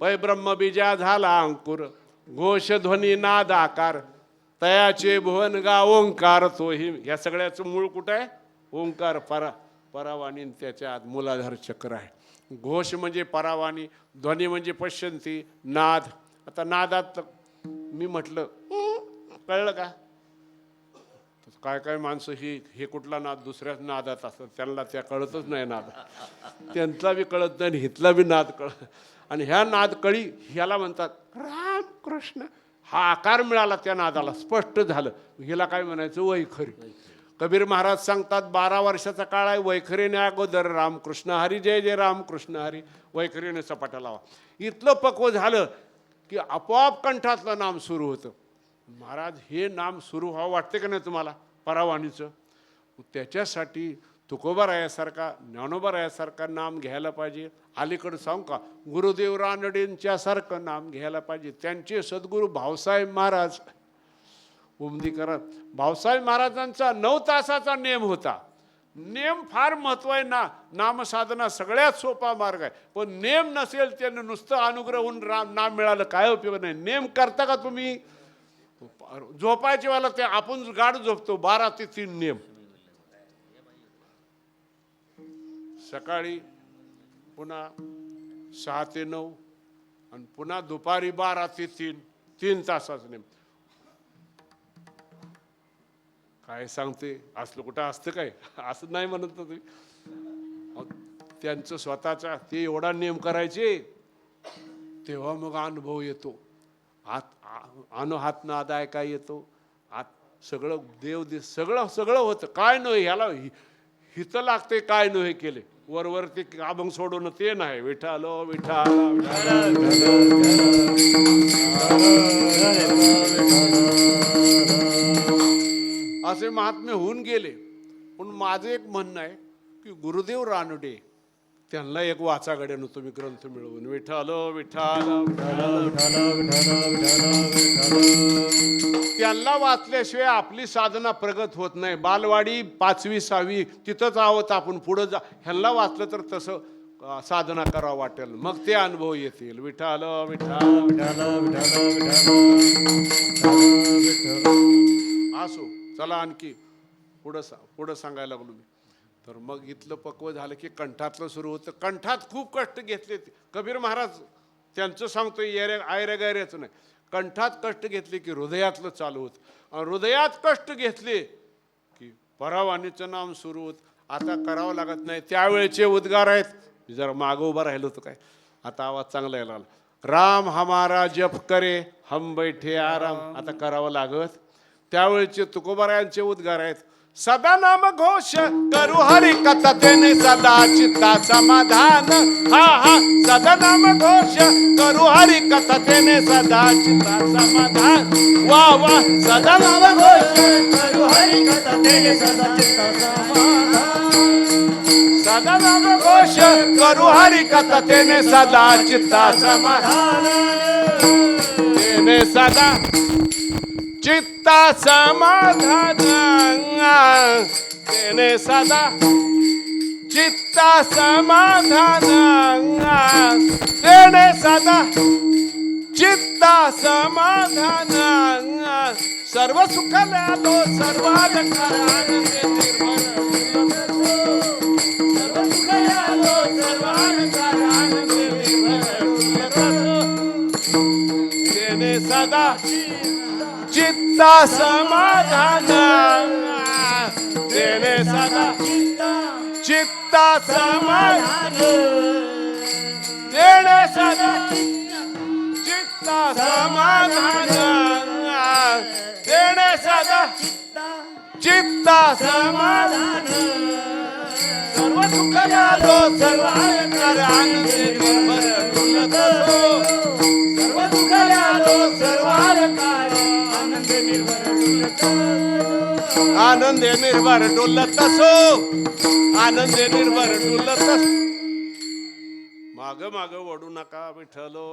पै ब्रह्म बीजा झाला अंकुर, घोष ध्वनी नाद आकार, तयाचे भुवन गा ओंकार तोही. या सगळ्याचं मूळ कुठं आहे? ओंकार, परावाणी. त्याच्या आत मूलाधार चक्र आहे. घोष म्हणजे परावाणी, ध्वनी म्हणजे पश्यंती, नाद. आता नादात मी म्हटलं कळलं का? काय काय माणसं हे कुठला नाद दुसऱ्याच नादात असतात, त्यांना त्या कळतच नाही नाद, त्यांचा बी कळत नाही, हितला बी नाद कळत. आणि ह्या नाद कळी ह्याला म्हणतात राम कृष्ण. हा आकार मिळाला त्या नादाला, स्पष्ट झालं. हिला काय म्हणायचं? वैखरी. कबीर महाराज सांगतात 12 वर्षाचा काळ आहे, वैखरीने अगोदर रामकृष्ण हरी, जय जय रामकृष्ण हरी, वैखरीने सपाटा लावा. इथलं पक्व झालं की आपोआप कंठातलं नाम सुरू होतं. महाराज हे नाम सुरू व्हावं वाटते का नाही तुम्हाला परावाणीचं? त्याच्यासाठी तुकोबारायासारखा, ज्ञानोबारायासारखा नाम घ्यायला पाहिजे. अलीकडं सांगू का, गुरुदेव रानडेंच्यासारखं नाम घ्यायला पाहिजे. त्यांचे सद्गुरू भाऊसाहेब महाराज उमदीकरात, भाऊसाहेब महाराजांचा 9 तासाचा नेम होता. नेम फार महत्व आहे ना. नामसाधना सगळ्यात सोपा मार्ग आहे, पण नेम नसेल त्याने नुसतं अनुग्रह होऊन नाम मिळालं काय उपयोग नाही. नेम करता का तुम्ही? झोपायच्या वेळेला ते आपण गाढ झोपतो, 12 ते 3 नेम. सकाळी पुन्हा 6 ते 9 आणि पुन्हा दुपारी 12 ते 3 तासाचा नेम. काय सांगते, असलं कुठं असतं काय? असं नाही म्हणत तुम्ही. त्यांचं स्वतःचा ते एवढा नेम करायचे, तेव्हा मग अनुभव येतो. हात नाद ऐकाय येतो, आत सगळं देव सगळं सगळं होतं. काय नाही ह्याला हित लागते, काय नाही हे केले वरवर ते अभंग सोडवणं ते नाही. विठाल विठाल असे महात्मे होऊन गेले. पण माझं एक म्हणणं आहे की गुरुदेव रानडे त्यांना एक वाचागड्यानं तुम्ही ग्रंथ मिळवून विठाल विठाल त्यांना वाचल्याशिवाय आपली साधना प्रगत होत नाही. बालवाडी 5वी 6वी तिथंच आहोत आपण, पुढं जा. ह्यांना वाचलं तर तसं साधना करावं वाटेल, मग ते अनुभव येतील. विठाल विठाल असो. चला आणखी पुढं सांगायला लागलो मी. तर मग इथलं पक्व झालं की कंठातलं सुरू होतं. कंठात खूप कष्ट घेतले कबीर महाराज, त्यांचं सांगतोय आयऱ्या गायऱ्याचं नाही. कंठात कष्ट घेतले की हृदयातलं चालू होतं, हृदयात कष्ट घेतले की परावाणीचं नाम सुरू होत. आता करावं लागत नाही. त्यावेळेचे उद्गार आहेत, जरा मागं उभं राहिलो होतं काय, आता आवाज चांगला यायला लागला. राम हमारा जप करे हम बैठे आराम. आता करावं लागत. त्यावेळचे तुकोबारायांचे उद्गार आहेत. सदा नाम घोष करू हरी कथतेने सदा चित्ता समाधान. हा हा, सदा नाम घोष करू हरी कथतेने सदा चित्ता समाधान. वा वा, सदा नाम घोष करू हरी कथतेने सदा चित्ता समाधान. सदा नाम घोष करू हरी कथतेने सदा चित्ता समाधान. तेने सदा चित्ता समाधान. तेने सदा चित्ता समाधान. तेने सदा चित्ता समाधान. सर्व सुख लाभो सर्व अलंकार आनंदे निर्भर. सर्व सुख लाभो सर्व अलंकार आनंदे निर्भर. तेने सदा चित्ता समाधान. तेने सदा चित्ता समाधान. तेने सदा चित्ता समाधान. तेने सदा चित्ता समाधान. सर्व सुख लाभो सर्व अलंकार आनंदे निर्भर डुलत असो. सर्व सुख लाभो सर्व अलंकार आनंदे निर्भर डुलत असो. आनंदे निर्भर डुलत असो. माग माग वडू नका विठ्ठलो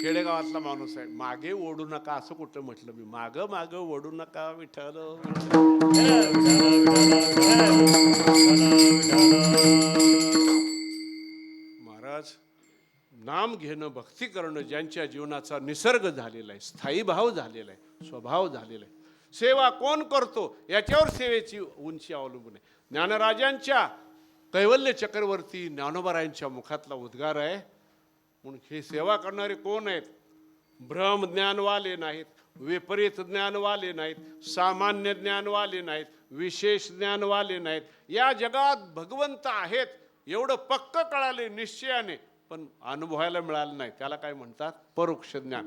खेडेगावातला माणूस आहे. मागे ओढू नका असं कुठं म्हटलं मी. माग माग ओढू नका विठ्ठलो. महाराज, नाम घेणं, भक्ती करणं ज्यांच्या जीवनाचा निसर्ग झालेला आहे, स्थायी भाव झालेला आहे, स्वभाव झालेला आहे. सेवा कोण करतो याच्यावर सेवेची उंची अवलंबून आहे. ज्ञानराजांच्या कैवल्य चक्रवर्ती ज्ञानोबारायांच्या मुखातला उद्गार आहे. म्हणून हे सेवा करणारे कोण आहेत? भ्रम ज्ञानवाले नाहीत, विपरीत ज्ञानवाले नाहीत, सामान्य ज्ञानवाले नाहीत, विशेष ज्ञानवाले नाहीत. या जगात भगवंत आहेत एवढं पक्क कळाले निश्चयाने, पण अनुभवायला मिळालं नाही. त्याला काय म्हणतात? परोक्ष ज्ञान.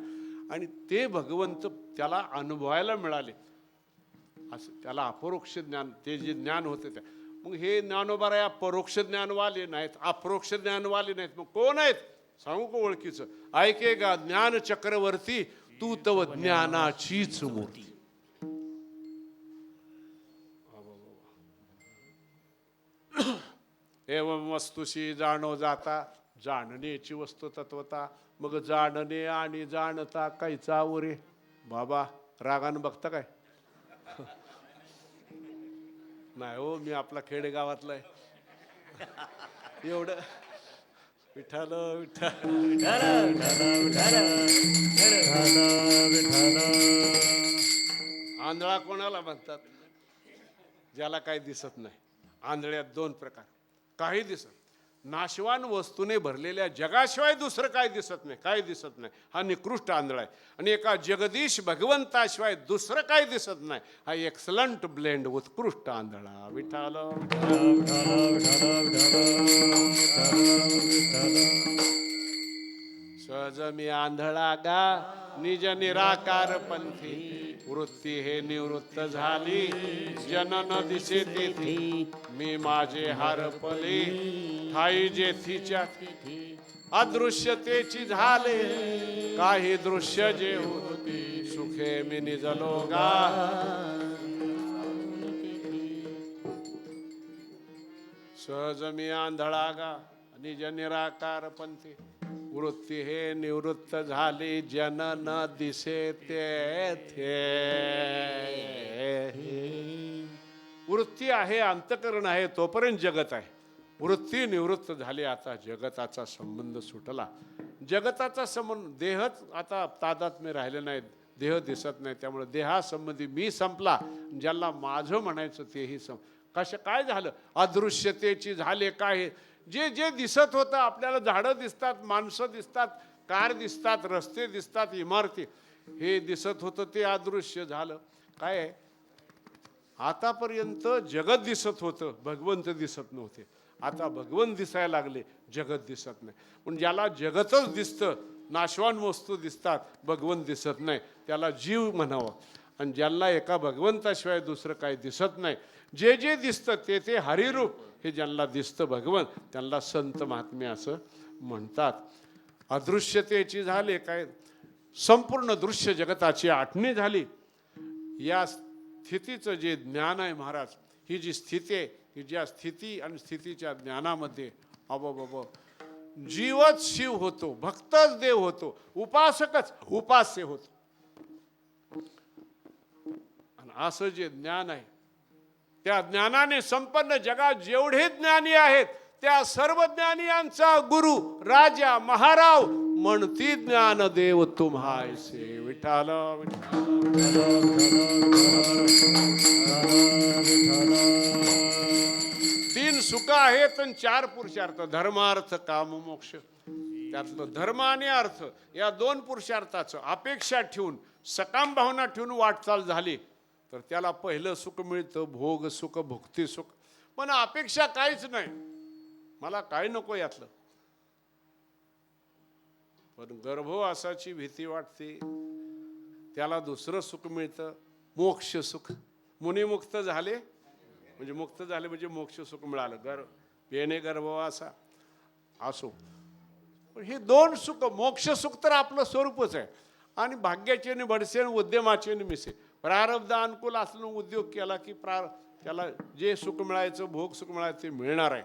आणि ते भगवंत त्याला अनुभवायला मिळाले, असं त्याला अपरोक्ष ज्ञान, ते जे ज्ञान होते त्या. मग हे ज्ञानोबाराया परोक्ष ज्ञानवाले नाहीत, अपरोक्ष ज्ञानवाले नाहीत. मग कोण आहेत? सांगू का ओळखीचं? ऐकेगा ज्ञान चक्रवर्ती तू तव ज्ञानाचीच मूर्ती. एवं वस्तुशी जाणो जाता जाणण्याची वस्तू तत्वता. मग जाणणे आणि जाणता कायचा उरे. बाबा रागानं बघता काय? नाही हो, मी आपला खेडेगावातला आहे. एवढं विठ्ठल विठ्ठल. आंधळा कोणाला म्हणतात? ज्याला काही दिसत नाही. आंधळ्यात दोन प्रकार. काही दिसत, नाशवान वस्तूने भरलेल्या जगाशिवाय दुसरं काय दिसत नाही, काय दिसत नाही, हा निकृष्ट आंधळा आहे. आणि एका जगदीश भगवंताशिवाय दुसरं काय दिसत नाही, हा एक्सलंट ब्लेंड उत्कृष्ट आंधळा. विठ्ठल सहज मी आंधळा गा निज निराकार पंथी. वृत्ती हे निवृत्त झाली जनन दिसे तेथी. मी माझे हरपले ठाई जेथीच्या अदृश्यतेची झाले. काही दृश्य जे होती सुखे मी निजलो गा. सहज मी आंधळा गा निज निराकार पंथी. वृत्ती हे निवृत्त झाली जनन दिसे तेथे. वृत्ती आहे, अंतकरण आहे, तोपर्यंत जगत आहे. वृत्ती निवृत्त झाली, आता जगताचा संबंध सुटला. जगताचा संबंध, देहच आता तादात्म्य राहिले नाहीत, देह दिसत नाही. त्यामुळे देहासंबंधी मी संपला. ज्याला माझं म्हणायचं तेही काय झालं? अदृश्यतेची झाले काय. जे जे दिसत होतं आपल्याला, झाडं दिसतात, माणसं दिसतात, कार दिसतात, रस्ते दिसतात, इमारती, हे दिसत होतं ते अदृश्य झालं. काय आहे? आतापर्यंत जगत दिसत होतं, भगवंत दिसत नव्हते. आता भगवंत दिसायला लागले, जगत दिसत नाही. पण ज्याला जगतच दिसतं नाशवान वस्तू दिसतात, भगवंत दिसत नाही, त्याला जीव म्हणावं. आणि ज्यांना एका भगवंताशिवाय दुसरं काही दिसत नाही, जे जे दिसतं ते ते हरिरूप, हे ज्यांना दिसतं भगवंत, त्यांना संत महात्मे असं म्हणतात. अदृश्यतेची झाले काय, संपूर्ण दृश्य जगताची आठवणी झाली. या स्थितीचं जे ज्ञान आहे महाराज, ही जी स्थिती आहे, ही ज्या स्थिती आणि स्थितीच्या ज्ञानामध्ये अबोबब जीवच शिव होतो, भक्तच देव होतो, उपासकच उपास्य होतो. आणि असं जे ज्ञान आहे, त्या ज्ञानाने संपन्न जगात जेवढे ज्ञानी आहेत, त्या सर्व ज्ञानियांचा गुरु राजा महाराव म्हणती ज्ञानदेव तुम्हायसे. विठाल तीन सुख आहेत आणि चार पुरुषार्थ, धर्मार्थ काम मोक्ष. त्यातलं धर्म आणि अर्थ या दोन पुरुषार्थाचं अपेक्षा ठेवून, सकाम भावना ठेवून वाटचाल झाली तर त्याला पहिलं सुख मिळतं, भोग सुख, भुक्ती सुख. पण अपेक्षा काहीच नाही, मला काय नको यातलं. पण गर्भवासाची भीती वाटते, त्याला दुसरं सुख मिळतं, मोक्ष सुख. मुनिमुक्त झाले म्हणजे मुक्त झाले म्हणजे मोक्ष सुख मिळालं. येणे गर्भवासा असो, पण हे दोन सुख, मोक्ष सुख तर आपलं स्वरूपच आहे. आणि भाग्याचे आणि बडसे आणि उद्यमाचे आणि मिसे, प्रारब्ध अनुकूल असलं उद्योग केला की त्याला जे सुख मिळायचं, भोग सुख मिळायचं ते मिळणार आहे.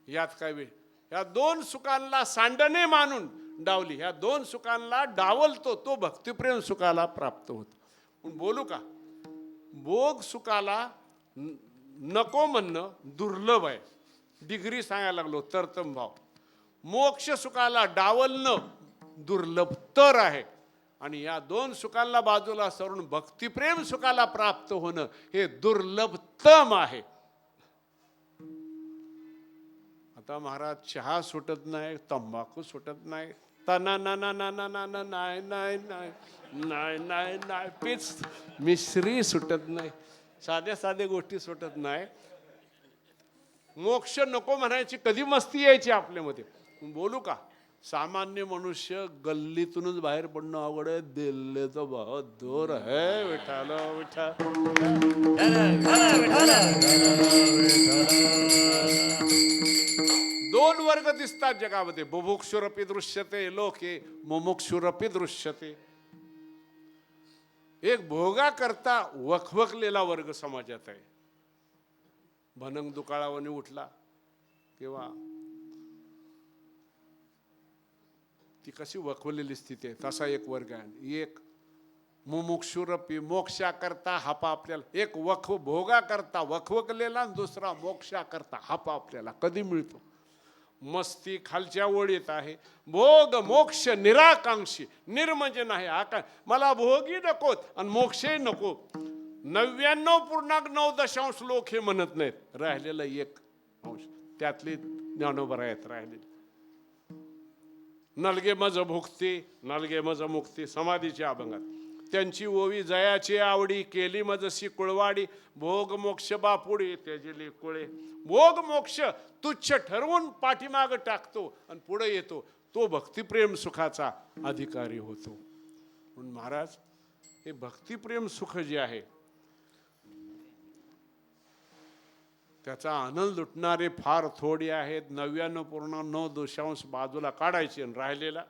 यात काय वेळ, या दोन सुखांना सांडणे मानून डावली, ह्या दोन सुखांना डावलतो तो भक्तिप्रेम सुखाला प्राप्त होतो. पण बोलू का, भोग सुखाला नको म्हणणं दुर्लभ आहे, डिग्री सांगायला लागलो तरतम भाव. मोक्ष सुखाला डावलणं दुर्लभ तर आहे. आणि या दोन सुखांना बाजूला सरून भक्तिप्रेम सुखाला प्राप्त होणं हे दुर्लभतम आहे. आता महाराज चहा सुटत नाही, तंबाखू सुटत नाही, तना ना ना ना ना ना ना नाही नाही नाही नाही नाही नाही पीच मिश्री सुटत नाही, साध्या साध्या गोष्टी सुटत नाही. मोक्ष नको म्हणायची कधी मस्ती यायची आपल्यामध्ये. बोलू का, सामान्य मनुष्य गल्लीतूनच बाहेर पडणं अवघड आहे, दिल्लीचं बहुत दूर आहे. विठाल विठा दोन वर्ग दिसतात जगामध्ये, बुभुक्षुरपी दृश्यते लोके मुमुक्षुरपी दृश्यते. एक भोगा करता वखवकलेला वर्ग समाजात आहे. भनंग दुकाळावाने उठला किंवा ती कशी वखवलेली स्थिती आहे, तसा एक वर्ग आहे. एक मुमुक्षुरपी, मोक्षा करता हापा आपल्याला, एक भोगा करता वखवकलेला, दुसरा मोक्षा करता हापा आपल्याला कधी मिळतो. मस्ती खालच्या ओळीत आहे, भोग मोक्ष निराकांक्षी. निर म्हणजे नाही आकांक्षी, मला भोगी नकोत आणि मोक्षही नको. 99.9 लोक हे म्हणत नाहीत, राहिलेलं 1 त्यातली ज्ञानोबा आहेत राहिलेली. नलगे मज भुक्ती, नलगे मज मुक्ती समाधीच्या अभंगात. त्यांची ओवी जयाची आवडी, केली मजशी कुळवाडी, भोग मोक्ष बापुडी त्याजेली कुळे. भोग मोक्ष तुच्छ ठरवून पाठीमाग टाकतो आणि पुढे येतो तो भक्तिप्रेम सुखाचा अधिकारी होतो. म्हणून महाराज हे भक्तिप्रेम सुख जे आहे त्याचा आनंद लुटणारे फार थोडे आहेत. 99.9 बाजूला काढायचे आणि राहिलेला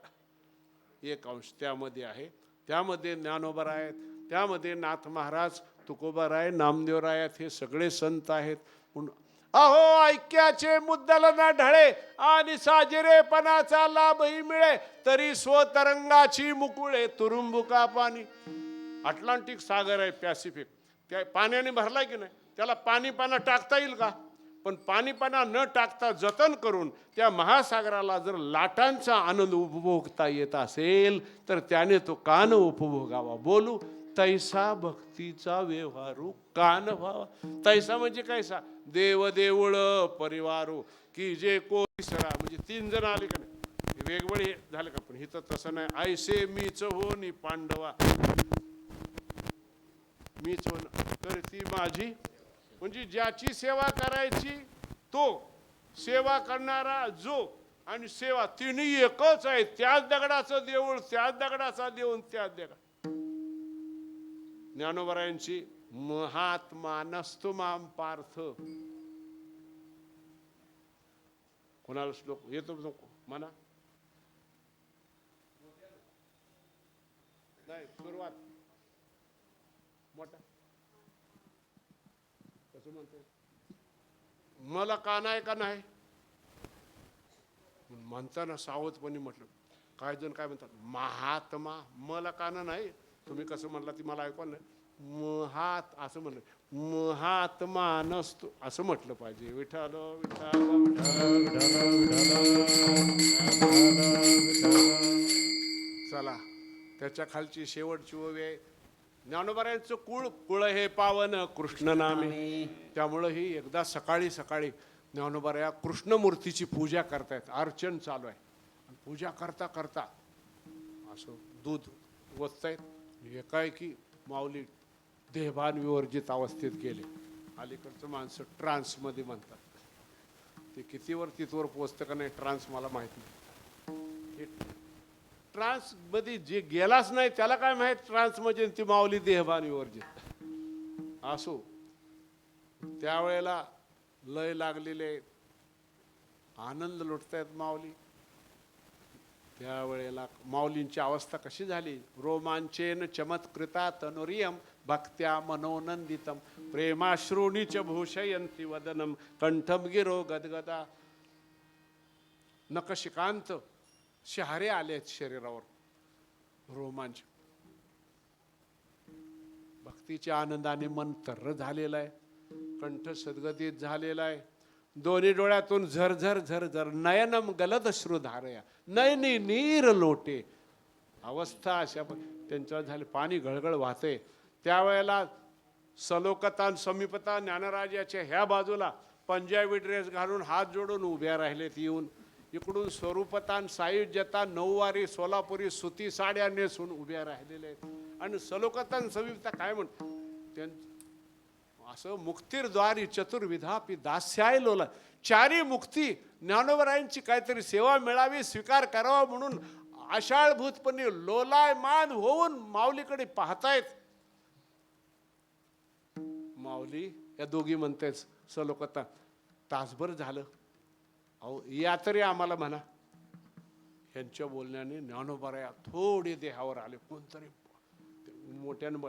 1 त्यामध्ये आहे. त्यामध्ये ज्ञानोबा आहेत, त्यामध्ये नाथ महाराज, तुकोबाराय, नामदेवराय आहेत, हे सगळे संत आहेत. अहो ऐक्याचे मुद्दल ना ढळे आणि साजिरेपणाचा लाभही मिळे, तरी स्वतरंगाची मुकुळे तुरुंबुका पाणी. अटलांटिक सागर आहे, पॅसिफिक, त्या पाण्याने भरलाय की नाही, त्याला पाणी टाकता येईल का? पण पाणी न टाकता जतन करून त्या महासागराला जर लाटांचा आनंद उपभोगता येत असेल तर त्याने तो कान उपभोगावा. बोलू तैसा भक्तीचा व्यवहारू कान व्हावा. तैसा म्हणजे कैसा, देव देऊळ परिवारू की जे कोसरा. म्हणजे 3 जण आले का नाही, वेगवेगळे झाले का? पण हिथं तसं नाही. ऐसे मीच हो नि पांडवा, मीच हो तर ती माझी. म्हणजे ज्याची सेवा करायची तो, सेवा करणारा जो, आणि सेवा तिन्ही एकच आहे. त्याच दगडाचं देऊळ, त्याच दगडाचा देऊन त्याच दगड. ज्ञानोबरायांची महात्मा नसतो माम पार्थ. कोणाला श्लोक येतो नको म्हणा. नाही सुरुवात मोठा कसं म्हणते, मला का नाही का नाही म्हणताना सावधपणे म्हटलं. काय जण काय म्हणतात महात्मा, मला काना नाही. तुम्ही कसं म्हणला ती मला ऐकू नाही. महात असं म्हणलं, महात्मा नसतो असं म्हटलं पाहिजे. विठ्ठल विठ्ठल. चला त्याच्या खालची शेवटची ओवी आहे. ज्ञानोबरायांचं कुळ हे पावन कृष्ण नामे. त्यामुळं ही एकदा सकाळी सकाळी ज्ञानोबा कृष्णमूर्तीची पूजा करतायत. अर्चन चालू आहे. पूजा करता करता असं दूध ओततायत. एकाएकी माऊली देहभान विवर्जित अवस्थेत गेले. अलीकडचं माणसं ट्रान्समध्ये म्हणतात. ते कितीवर तिथवर पोचतं का नाही ट्रान्स मला माहित नाही. ट्रान्स मध्ये जे गेलाच नाही त्याला काय माहित ट्रान्स म्हणजे ती माऊली देहभान विवर्जित असो. त्यावेळेला लय लागलेले आनंद लुटतायत माऊली. त्यावेळेला माऊलींची अवस्था कशी झाली. रोमांचेन चमत्कृता तनुरियम भक्त्या मनोनंदितम प्रेमाश्रूणीच भूषयंती वदनम कंठम गिरो गदगदा. नखशिकांत शहारे आलेत शरीरावर. रोमांच भक्तीच्या आनंदाने मन तर्र झालेलं आहे. कंठ सद्गदित झालेला आहे. दोन्ही डोळ्यातून झरझर झरझर नयनम गलद श्रुधारया नयनी नीर लोटे. अवस्था अशा त्यांच्यावर झाली. पाणी गळगळ वाहते. त्यावेळेला सलोकता समीपता ज्ञानराजाच्या ह्या बाजूला पंजाबी ड्रेस घालून हात जोडून उभ्या राहिलेत येऊन. इकडून स्वरूपतान सायुज्यता नऊवारी सोलापुरी सुती साड्या नेसून उभ्या राहिलेल्या आहेत. आणि सलोकतान समीपता काय म्हणतात असं मुक्तीरद्वारी चतुर्विधापी दास्याय लोला. चारी मुक्ती ज्ञानोबरायांची काहीतरी सेवा मिळावी स्वीकार करावा म्हणून आषाढभूतपणे लोलायमान होऊन माऊलीकडे पाहतायत. माऊली या दोघी म्हणतायत सलोकता तासभर झालं अहो या तरी आम्हाला म्हणा. ह्यांच्या बोलण्याने ज्ञानोबराया थोडे देहावर आले. कोणतरी मोठ्यानं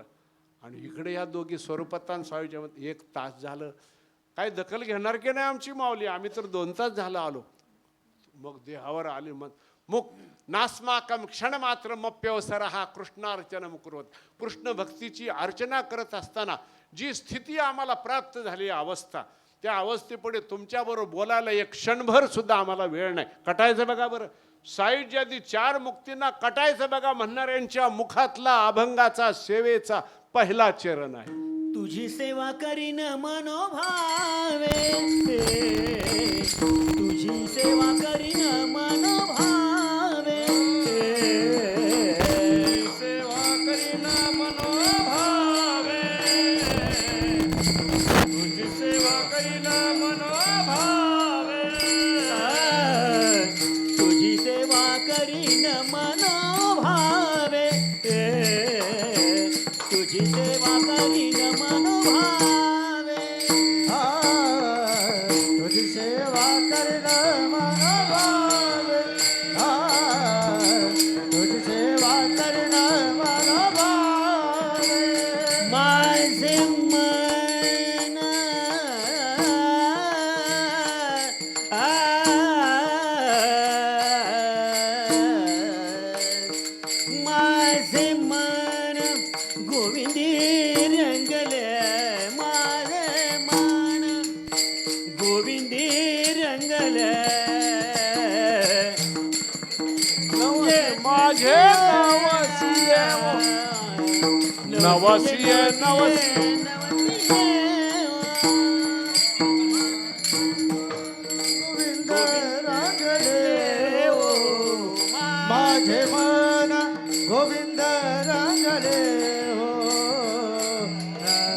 आणि इकडे या दोघी स्वरूपतान स्वामीच्या मध्ये 1 तास झालं. काय दखल घेणार की नाही आमची माऊली. आम्ही तर 2 तास झालं आलो. मग देहावर आले. मग मुक नास्माकम क्षण मात्र मप्यवसर हा कृष्णार्चना मुकुरवत. कृष्ण भक्तीची अर्चना करत असताना जी स्थिती आम्हाला प्राप्त झाली अवस्था त्या अवस्थेपुढे तुमच्याबरोबर बोलायला 1 क्षणभर सुद्धा आम्हाला वेळ नाही. कटायचं बघा बरं. सायुज्यादी 4 मुक्तींना कटायचं बघा म्हणणाऱ्यांच्या मुखातला अभंगाचा सेवेचा पहिला चरण आहे. तुझी सेवा करीन मनोभावे. तुझी सेवा करीन मनोभावे. सेवा करीन मनोभावे. तुझी सेवा करीन मनोभावे. तुझी सेवा करीन मनोभावे. तुझी सेवा करीन मनोभावे. तुझी सेवा करीन मनोभावे. तुझी सेवा करीन मनोभावे. माझे मन माझे मन गोविंदी रंगले. माझे मन गोविंदी रंगले. माझे नवसिये नवसिये गोविंद रंगले ओ माझे मन गोविंद रंगले हो.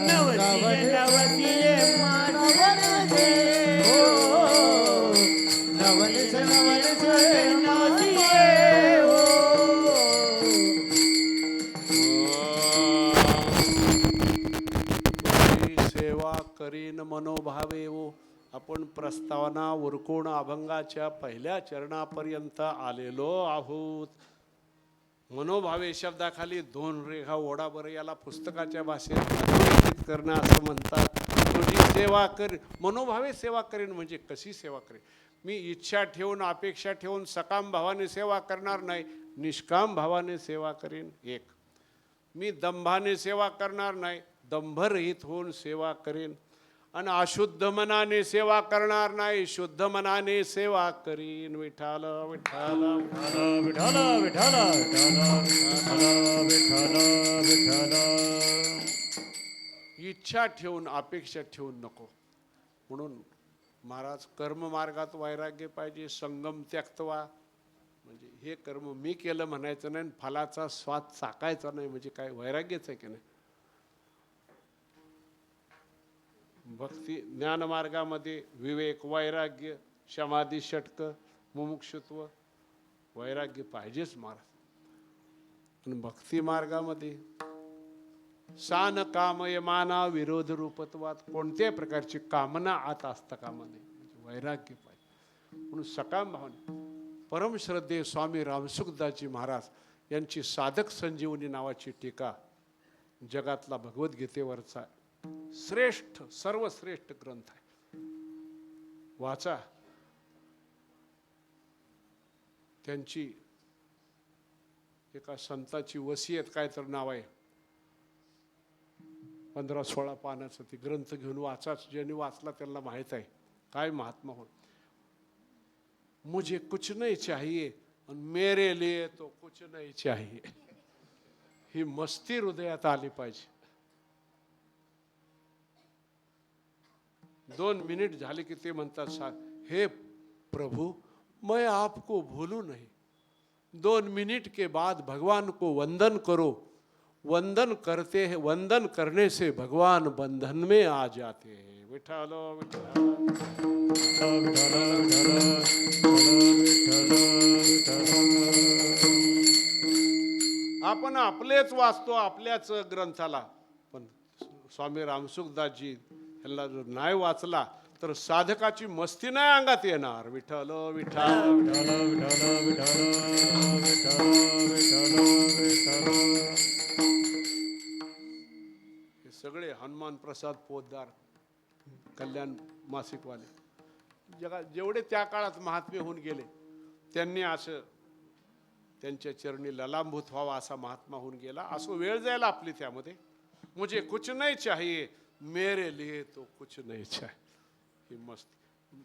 नवसिये नवसिये मानवनसे हो. नवनिसे वरचे नासिये हो. सेवा करीन मनोभावे हो. आपण प्रस्तावना उरकून अभंगाच्या पहिल्या चरणापर्यंत आलेलो आहोत. मनोभावे शब्दाखाली 2 रेखा ओढा बरं. याला पुस्तकाच्या भाषेत अधोरेखित करणं असं म्हणतात. तुझी सेवा कर, मनोभावे सेवा करेन म्हणजे कशी सेवा करेन? मी इच्छा ठेवून अपेक्षा ठेवून सकाम भावाने सेवा करणार नाही, निष्काम भावाने सेवा करेन. एक, मी दंभाने सेवा करणार नाही, दंभरहित होऊन सेवा करेन. आणि अशुद्ध मनाने सेवा करणार नाही, शुद्ध मनाने सेवा करीन. विठाल विठाल विठ्ठल विठ्ठल विठ्ठल विठ्ठल विठ्ठल. इच्छा ठेवून अपेक्षा ठेवून नको. म्हणून महाराज कर्म मार्गात वैराग्य पाहिजे. संगम त्यक्तवा म्हणजे हे कर्म मी केलं म्हणायचं नाही, फलाचा स्वाद चाकायचा नाही. म्हणजे काय वैराग्यच आहे की नाही? भक्ती ज्ञान मार्गामध्ये विवेक, वैराग्य, समाधी, षटक, मुमुक्षुत्व, वैराग्य पाहिजेच महाराज. आणि भक्ती मार्गामध्ये सान कामय माना विरोध रूपत्वात कोणत्याही प्रकारची कामना आत असता कामा नये. म्हणजे वैराग्य पाहिजे. म्हणून सकाम भावने परमश्रद्धेय स्वामी रामसुखदासजी महाराज यांची साधक संजीवनी नावाची टीका जगातला भगवद्गीतेवरचा श्रेष्ठ सर्वश्रेष्ठ ग्रंथ आहे. वाचा. त्यांची एका संताची वसियत काय तर नाव आहे, 15-16 पानाचं. ते ग्रंथ घेऊन वाचाच. ज्यांनी वाचला त्यांना माहीत आहे काय महात्मा हो. मुझे कुछ नहीं चाहिए और मेरे लिए तो कुछ नहीं चाहिए. ही मस्ती हृदयात आली पाहिजे. 2 मिनिट झाले की ते म्हणतात, हे प्रभु मैं आपको भूलू नहीं. 2 मिनट के बाद भगवान को वंदन करो. वंदन करते हैं, वंदन करने से भगवान बंधन में आ जाते हैं. विठ्ठल आपण आपलेच वाचतो आपल्याच ग्रंथाला, पण स्वामी रामसुखदासजी यांना जर नाही वाचला तर साधकाची मस्ती नाही अंगात येणार. विठ्ठल विठ्ठल हे सगळे हनुमान प्रसाद पोद्दार, कल्याण मासिकवाले जगात जेवढे त्या काळात महात्मे होऊन गेले त्यांनी असं त्यांच्या चरणी ललांभूत व्हावा असा महात्मा होऊन गेला. असं वेळ जायला आपली त्यामध्ये. मुझे कुछ नहीं चाहिए मेरे लिए तो कुछ नहीं चाहिए. ही मस्त.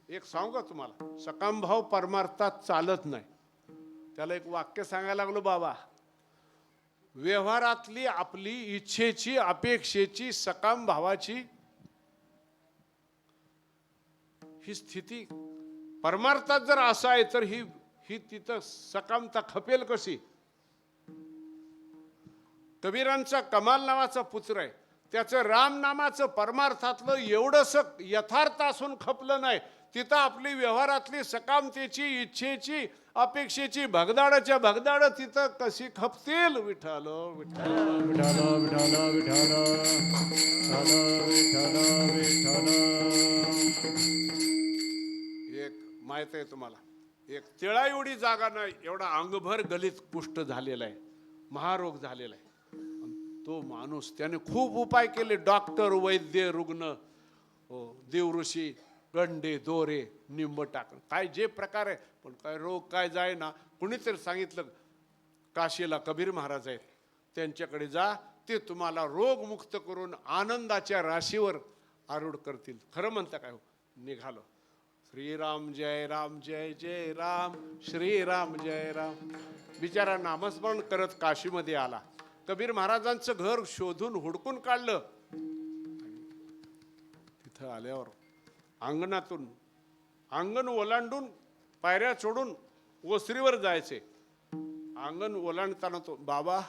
एक सांगू का तुम्हाला, सकाम भाव परमार्थात चालत नाही. त्याला एक वाक्य सांगायला लागलो बाबा. व्यवहारातली आपली इच्छेची अपेक्षेची सकाम भावाची ही स्थिती परमार्थात जर असं आहे तर ही तिथं सकामता खपेल कशी? कबीरांचा कमाल नावाचा पुत्र आहे, त्याचं राम नामाचं परमार्थातलं एवढंस यथार्थ असून खपलं नाही. तिथं आपली व्यवहारातली सकामतेची इच्छेची अपेक्षेची भगदाडाच्या भगदाड तिथं कशी खपतील? विठ्ठल विठ्ठल विठ्ठल विठ्ठल विठ्ठल विठ्ठल. एक माहित आहे तुम्हाला, एक तिळा एवढी जागा नाही एवढा अंगभर गलित कुष्ठ झालेला आहे, महारोग झालेला आहे. तो माणूस त्याने खूप उपाय केले. डॉक्टर, वैद्य, रुग्ण, देवऋषी, गंडे, दोरे, निंब टाकण, काय जे प्रकार आहे, पण काय रोग काय जाय ना. कुणीतरी सांगितलं काशीला कबीर महाराज आहेत, त्यांच्याकडे जा, ते तुम्हाला रोगमुक्त करून आनंदाच्या राशीवर आरूढ करतील. खरं म्हणता काय हो? निघालो. श्रीराम जय राम जय जय राम, श्रीराम जय राम. बिचारा नामस्मरण करत काशीमध्ये आला. कबीर महाराजांचं घर शोधून हुडकून काढलं. तिथं आल्यावर अंगणातून अंगण ओलांडून पायऱ्या चढून ओसरीवर जायचे. अंगण ओलांडताना तो, बाबा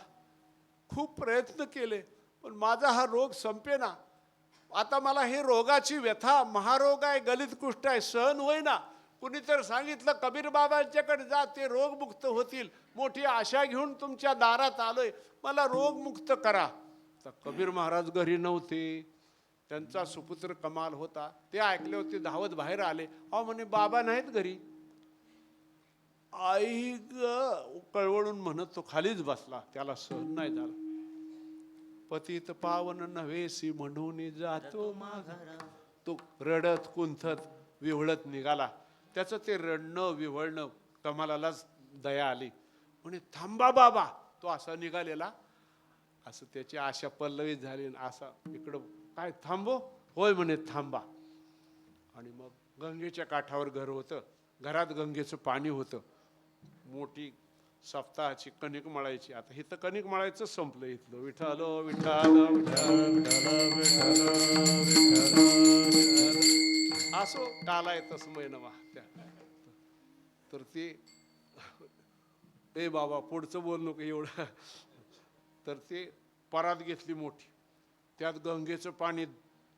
खूप प्रयत्न केले पण माझा हा रोग संपेना. आता मला हे रोगाची व्यथा, महारोग आहे, गलित कुष्ठ आहे, सहन होईना. कुणी तर सांगितलं कबीर बाबांच्याकडे जा, ते रोगमुक्त होतील. मोठी आशा घेऊन तुमच्या दारात आलोय, मला रोगमुक्त करा. तर कबीर महाराज घरी नव्हते. त्यांचा सुपुत्र कमाल होता. ते ऐकले होते, धावत बाहेर आले. अहो म्हणे बाबा नाहीत घरी. आई ग कळवळून म्हणत तो खालीच बसला. त्याला सहन नाही झालं. पतित पावन नव्हेसी म्हणून जातो माघारा. तो रडत कुंथत विव्हळत निघाला. त्याचं ते रडणं विव्हळणं कमालालाच दया आली. म्हणे थांबा बाबा. तो असा निघालेला, असं त्याची आशा पल्लवित झाली. असा इकडं काय थांबो, होय म्हणे थांबा. आणि मग गंगेच्या काठावर घर होतं. घरात गंगेचं पाणी होतं. मोठी सप्ताहाची कणिक मळायची. आता इथं कणिक मळायचं संपलं. इथलं विठ्ठल विठ्ठल असो काला येतच मैनवा. तर ते ए बाबा पुढचं बोल नको एवढं. तर ते परात घेतली मोठी. त्यात गंगेचं पाणी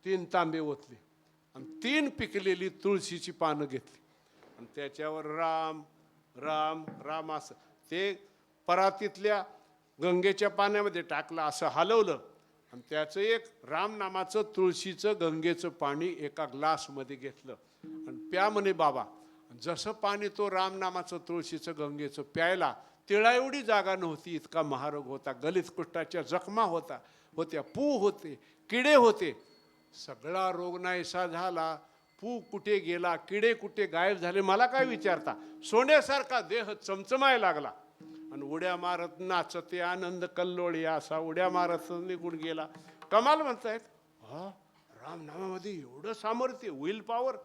3 तांबे ओतले आणि 3 पिकलेली तुळशीची पानं घेतली आणि त्याच्यावर राम राम राम असं ते परातीतल्या गंगेच्या पाण्यामध्ये टाकलं. असं हलवलं आणि त्याचं एक राम नामाचं तुळशीचं गंगेचं पाणी एका ग्लासमध्ये घेतलं आणि प्या म्हणे बाबा. जसं पाणी तो राम नामाचं तुळशीचं गंगेचं प्यायला, तिळा एवढी जागा नव्हती. इतका महारोग होता. गलित कुष्ठाच्या जखमा होत्या, पू होते, किडे होते. सगळा रोग नाहीसा झाला. पू कुठे गेला, किडे कुठे गायब झाले, मला काय विचारता. सोन्यासारखा देह चमचमाय लागला आणि उड्या मारत नाचते आनंद कल्लोळी असा उड्या मारत निघून गेला. कमाल म्हणतायत. हा राम नामामध्ये एवढं सामर्थ्य, विल पॉवर.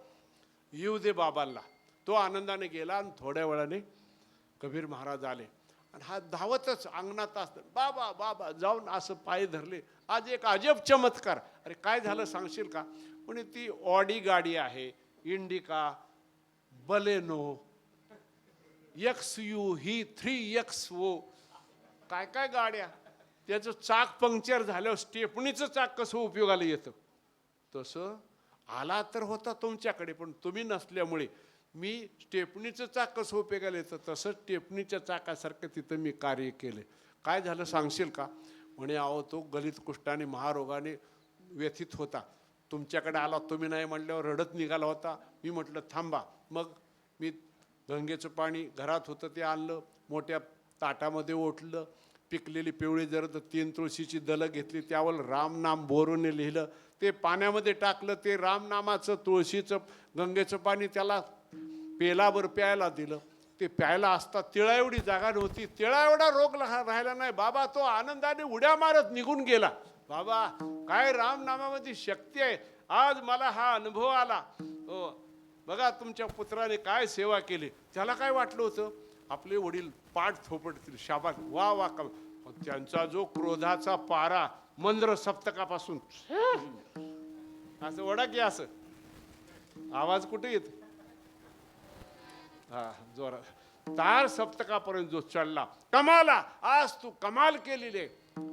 येऊ दे बाबांना. तो आनंदाने गेला आणि थोड्या वेळाने कबीर महाराज आले आणि हा धावतच अंगणात असत. बाबा बाबा जाऊन असं पाय धरले. आज एक अजब चमत्कार. अरे काय झालं सांगशील का. म्हणे ती ऑडी गाडी आहे, इंडिका, बलेनो, XU, ही 3XO, काय काय गाड्या. त्याचं चाक पंक्चर झाल्यावर स्टेपणीचं चाक कसं उपयोगाला येतं तसं आला तर होता तुमच्याकडे, पण तुम्ही नसल्यामुळे मी स्टेपणीचं चाक कसं उपयोगाला येतं तसं स्टेपणीच्या चाकासारखं तिथं मी कार्य केले. काय झालं सांगशील का. म्हणे अहो तो गलित कुष्ठाने महारोगाने व्यथित होता. तुमच्याकडे आला, तुम्ही नाही म्हणल्यावर रडत निघाला होता. मी म्हटलं थांबा. मग मी गंगेचं पाणी घरात होतं ते आणलं, मोठ्या ताटामध्ये ओतलं. पिकलेली पिवळी जरद 3 तुळशीची दलं घेतली, त्यावर रामनाम बोरूने लिहिलं, ते पाण्यामध्ये टाकलं. ते रामनामाचं तुळशीचं गंगेचं पाणी त्याला पेलाभर प्यायला दिलं. ते प्यायला असता तिळा एवढी जागा नव्हती. तिळा एवढा रोग राहिला नाही. बाबा तो आनंदाने उड्या मारत निघून गेला. बाबा काय रामनामामध्ये शक्ती आहे. आज मला हा अनुभव आला. हो बघा तुमच्या पुत्राने काय सेवा केली. त्याला काय वाटलं होतं आपले वडील पाठ थोपटतील, शाबास वा वा. त्यांचा जो क्रोधाचा पारा मंद्र सप्तकापासून असं ओढा की असं आवाज कुठे येतो. हा जोरात तार सप्तकापर्यंत जो चढला. कमाला आज तू कमाल केलेली आहे.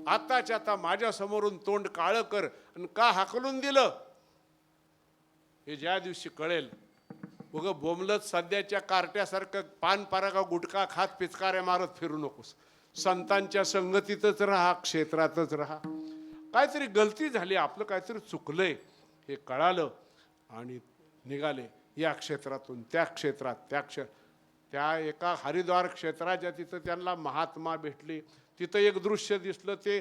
आताच्या आता माझ्या समोरून तोंड काळं कर आणि का हाकलून दिलं हे ज्या दिवशी कळेल. उग बोमलत सध्याच्या कार्ट्यासारखं पान परागा गुटखा खात पिचकाऱ्या मारत फिरू नकोस. संतांच्या संगतीतच राहा, क्षेत्रातच राहा. काहीतरी गलती झाली, आपलं काहीतरी चुकलंय हे कळालं आणि निघाले या क्षेत्रातून त्या क्षेत्रात. त्या एका हरिद्वार क्षेत्राच्या तिथं त्यांना महात्मा भेटले. तिथं एक दृश्य दिसलं. ते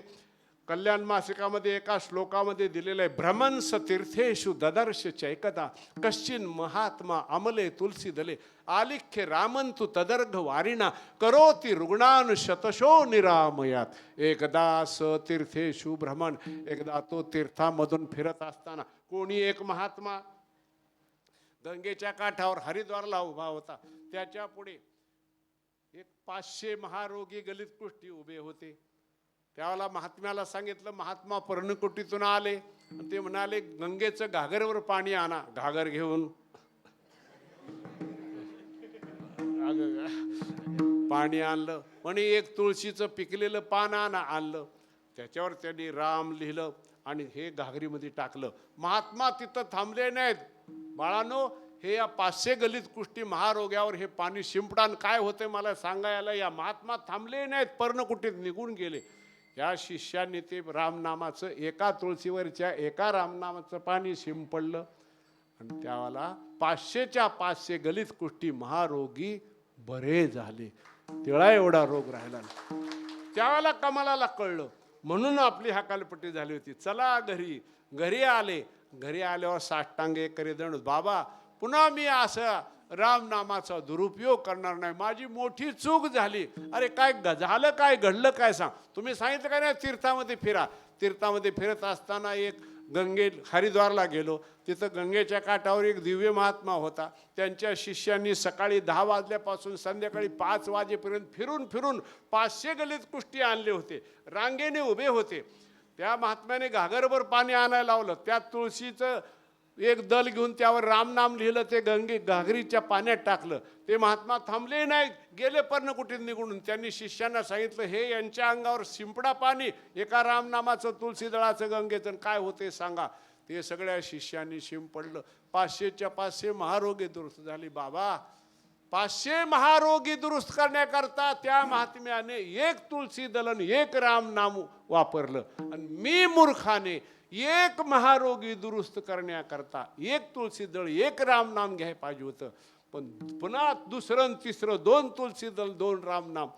कल्याण मासिकामध्ये एका श्लोकामध्ये दिलेलं आहे. भ्रमंस तीर्थेषु ददर्श चैकदा कश्चिन महात्मा अमले तुलसी दले आलिख्य रामंतु तदर्घ वारिणा करोति रुग्णान शतशो निरामयात. एकदा स तीर्थेषु भ्रमण. एकदा तो तीर्थामधून फिरत असताना कोणी एक महात्मा गंगेच्या काठावर हरिद्वारला उभा होता. त्याच्या पुढे एक 500 महारोगी गलित कुष्ठी उभे होते. त्यावेळेला महात्म्याला सांगितलं. महात्मा पर्णकुटीतून आले आणि ते म्हणाले गंगेचं घागरवर पाणी आणा. घागर घेऊन पाणी आणलं. म्हणे एक तुळशीचं पिकलेलं पान आणलं. त्याच्यावर त्यांनी राम लिहिलं आणि हे घागरीमध्ये टाकलं. महात्मा तिथं थांबले नाहीत. बाळांनो हे या 500 गलित कुष्टी महारोग्यावर हे पाणी शिंपडान काय होते मला सांगायला या महात्मा थांबले नाहीत, पर्णकुटीत निघून गेले. या शिष्यांनी ते रामनामाचं एका तुळशीवरच्या एका रामनामाचं पाणी शिंपडलं आणि त्यावेळेला 500च्या 500 गलित कुष्टी महारोगी बरे झाले. तिळा एवढा रोग राहिला नाही. त्यावेळेला कमलाला कळलं, म्हणून आपली हकालपट्टी झाली होती. चला घरी. घरी आले. घरी आल्यावर साष्टांग करी दंड, बाबा पुन्हा मी असं रामनामाचा दुरुपयोग करणार नाही, माझी मोठी चूक झाली. अरे काय झालं, काय घडलं काय सांग. तुम्ही सांगितलं काय नाही तीर्थामध्ये फिरा. तीर्थामध्ये फिरत असताना एक हरिद्वारला गेलो. तिथं गंगेच्या काठावर एक दिव्य महात्मा होता. त्यांच्या शिष्यांनी सकाळी 10 वाजल्यापासून संध्याकाळी 5 वाजेपर्यंत फिरून फिरून 500 गलित कुष्टी आणले होते. रांगेने उभे होते. त्या महात्म्याने घागरभर पाणी आणायला लावलं. त्या तुळशीचं एक दल घेऊन त्यावर रामनाम लिहिलं, ते घागरीच्या पाण्यात टाकलं. ते महात्मा थांबले नाही, गेले पर्णकुटीत निघून. त्यांनी शिष्यांना सांगितलं, हे यांच्या अंगावर शिंपडा पाणी, एका रामनामाचं तुळशी दळाचं गंगेचं, काय होते सांगा. ते सगळ्या शिष्यांनी शिंपडलं. 500च्या 500 महारोगी दुरुस्त झाली. बाबा 500 महारोगी दुरुस्त करण्याकरता त्या महात्म्याने एक तुळशी दलन एक रामनाम वापरलं आणि मी मूर्खाने एक महारोगी दुरुस्त करण्याकरता एक तुळशी दळ एक रामनाम घ्यायला पाहिजे होतं. पण पुन्हा दुसरं तिसरं 2 तुळशी दल 2 रामनाम,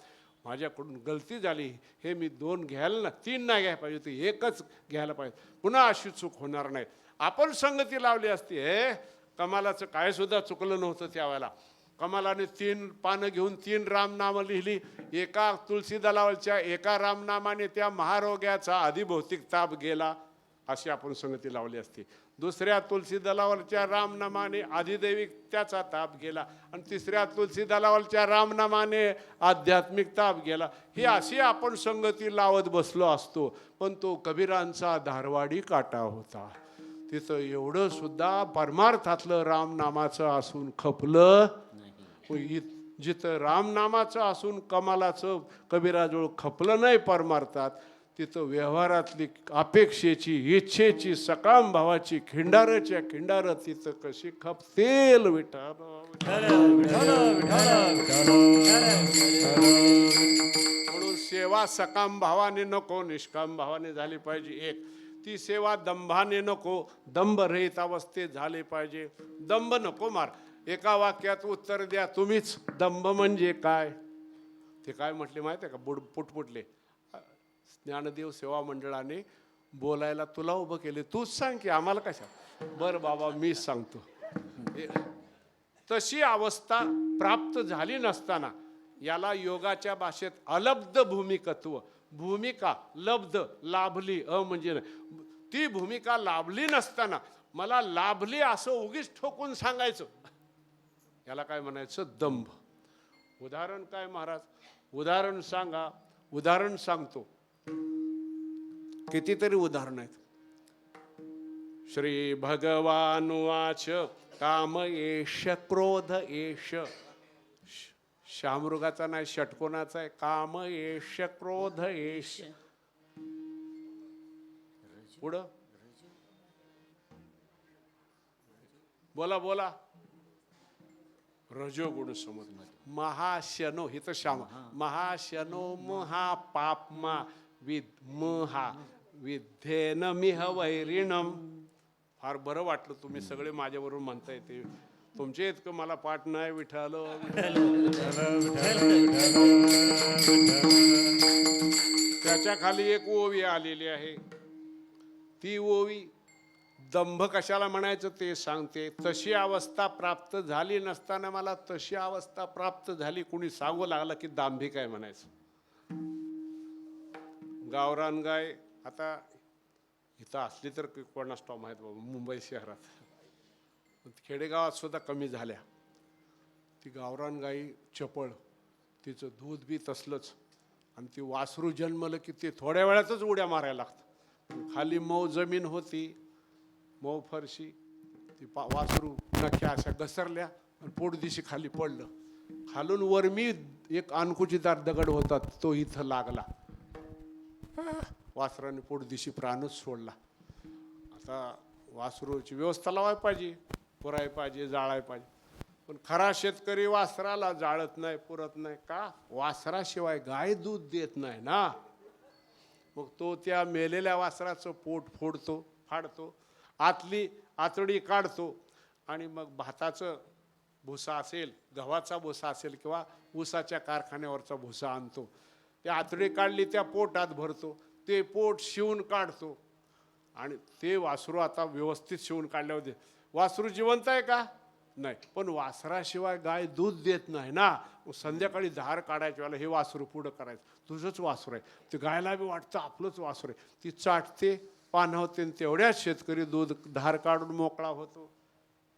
माझ्याकडून गलती झाली. हे मी 2 घ्यायला ना 3 नाही घ्यायला पाहिजे होते, एकच घ्यायला पाहिजे. पुन्हा अशी चूक होणार नाही. आपण संगती लावली असती. हे कमालाचं काय सुद्धा चुकलं नव्हतं त्यावेळेला. कमालाने 3 पानं घेऊन 3 रामनामं लिहिली. एका तुळशी दलावरच्या एका रामनामाने त्या महारोग्याचा आधिभौतिक ताप गेला, अशी आपण संगती लावली असती. दुसऱ्या तुळशी दलावरच्या रामनामाने आधिदैविक त्याचा ताप गेला आणि तिसऱ्या तुळशी दलावरच्या रामनामाने आध्यात्मिक ताप गेला. ही अशी आपण संगती लावत बसलो असतो. पण तो कबीरांचा धारवाडी काटा होता. तिथं एवढं सुद्धा परमार्थातलं रामनामाचं असून खपलं. जिथं रामनामाचं असून कमालाचं कबीराजवळ खपलं नाही परमार्थात, तिथं व्यवहारातली अपेक्षेची इच्छेची सकाम भावाची खिंडारच्या खिंडार तिथं कशी खपतेल. विठाल म्हणून सेवा सकाम भावाने नको, निष्काम भावाने झाली पाहिजे. एक ती सेवा दंभाने नको, दंभ रहित अवस्थेत झाले पाहिजे. दंभ नको मार. एका वाक्यात उत्तर द्या तुम्हीच, दंभ म्हणजे काय. ते काय म्हटले माहिती आहे का, पुटपुटले. ज्ञानदेव सेवा मंडळाने बोलायला तुला उभं केले, तूच सांग की आम्हाला कशा. बरं बाबा मीच सांगतो. तशी अवस्था प्राप्त झाली नसताना याला योगाच्या भाषेत अलब्ध भूमिकत्व. भूमिका लब्ध लाभली, म्हणजे नाही, ती भूमिका लाभली नसताना मला लाभली असं उगीच ठोकून सांगायचं, याला काय म्हणायचं, दंभ. उदाहरण काय महाराज, उदाहरण सांगा. उदाहरण सांगतो, कितीतरी उदाहरण आहेत. श्री भगवान वाच काम एष क्रोध एष. शामृगाचा नाही षटकोनाचा आहे. काम एष क्रोध एष. पुढं बोला बोला. रजोगुण समज. महाशनो हित श्याम. महाशनो महापापमा विद्महा विद्धेन मिह वैरिणम. फार बरं वाटलं तुम्ही सगळे माझ्याबरोबर म्हणता येते. तुमचे इतकं मला पाठ नाही. विठाल त्याच्या खाली एक ओवी आलेली आहे. ती ओवी दंभ कशाला म्हणायचं ते सांगते. तशी अवस्था प्राप्त झाली नसताना मला तशी अवस्था प्राप्त झाली कुणी सांगू लागला की दांभिक आहे म्हणायचं. गावरान गाय आता इथं असली तर कोणास ठाऊक माहीत बाबा, मुंबई शहरात खेडेगावात सुद्धा कमी झाल्या. ती गावरान गाई चपळ, तिचं दूध बी तसलंच, आणि ती वासरू जन्मलं की ते थोड्या वेळातच उड्या मारायला लागतं. खाली मऊ जमीन होती, मऊ फरशी. ती वासरू नख्या अशा घसरल्या आणि पोटदिशी खाली पडलं. खालून वरमी एक अणकुचीदार दगड होता, तो इथं लागला. वासराने पोटदिशी प्राणच सोडला. आता वासरूची व्यवस्था लावायला पाहिजे. पुराय पाहिजे, जाळाय पाहिजे. पण खरा शेतकरी वासराला जाळत नाही, पुरत नाही. का? वासराशिवाय गाय दूध देत नाही ना. मग तो त्या मेलेल्या वासराचं पोट फाडतो, आतली आतडी काढतो आणि मग भाताचं भुसा असेल, गव्हाचा भुसा असेल किंवा ऊसाच्या कारखान्यावरचा भुसा आणतो. त्या आतडी काढली, त्या पोटात भरतो, ते पोट शिवून काढतो आणि ते वासरू आता व्यवस्थित शिवून काढल्यावर वासरू जिवंत आहे का? नाही. पण वासराशिवाय गाय दूध देत नाही ना. संध्याकाळी धार काढायच्या वेळेला हे वासरू पुढं करायचं, तुझंच वासरू आहे. ते गायला बी वाटतं आपलंच वासरू आहे. ती चाटते, पाणवते, तेवढ्याच शेतकरी दूध धार काढून मोकळा होतो.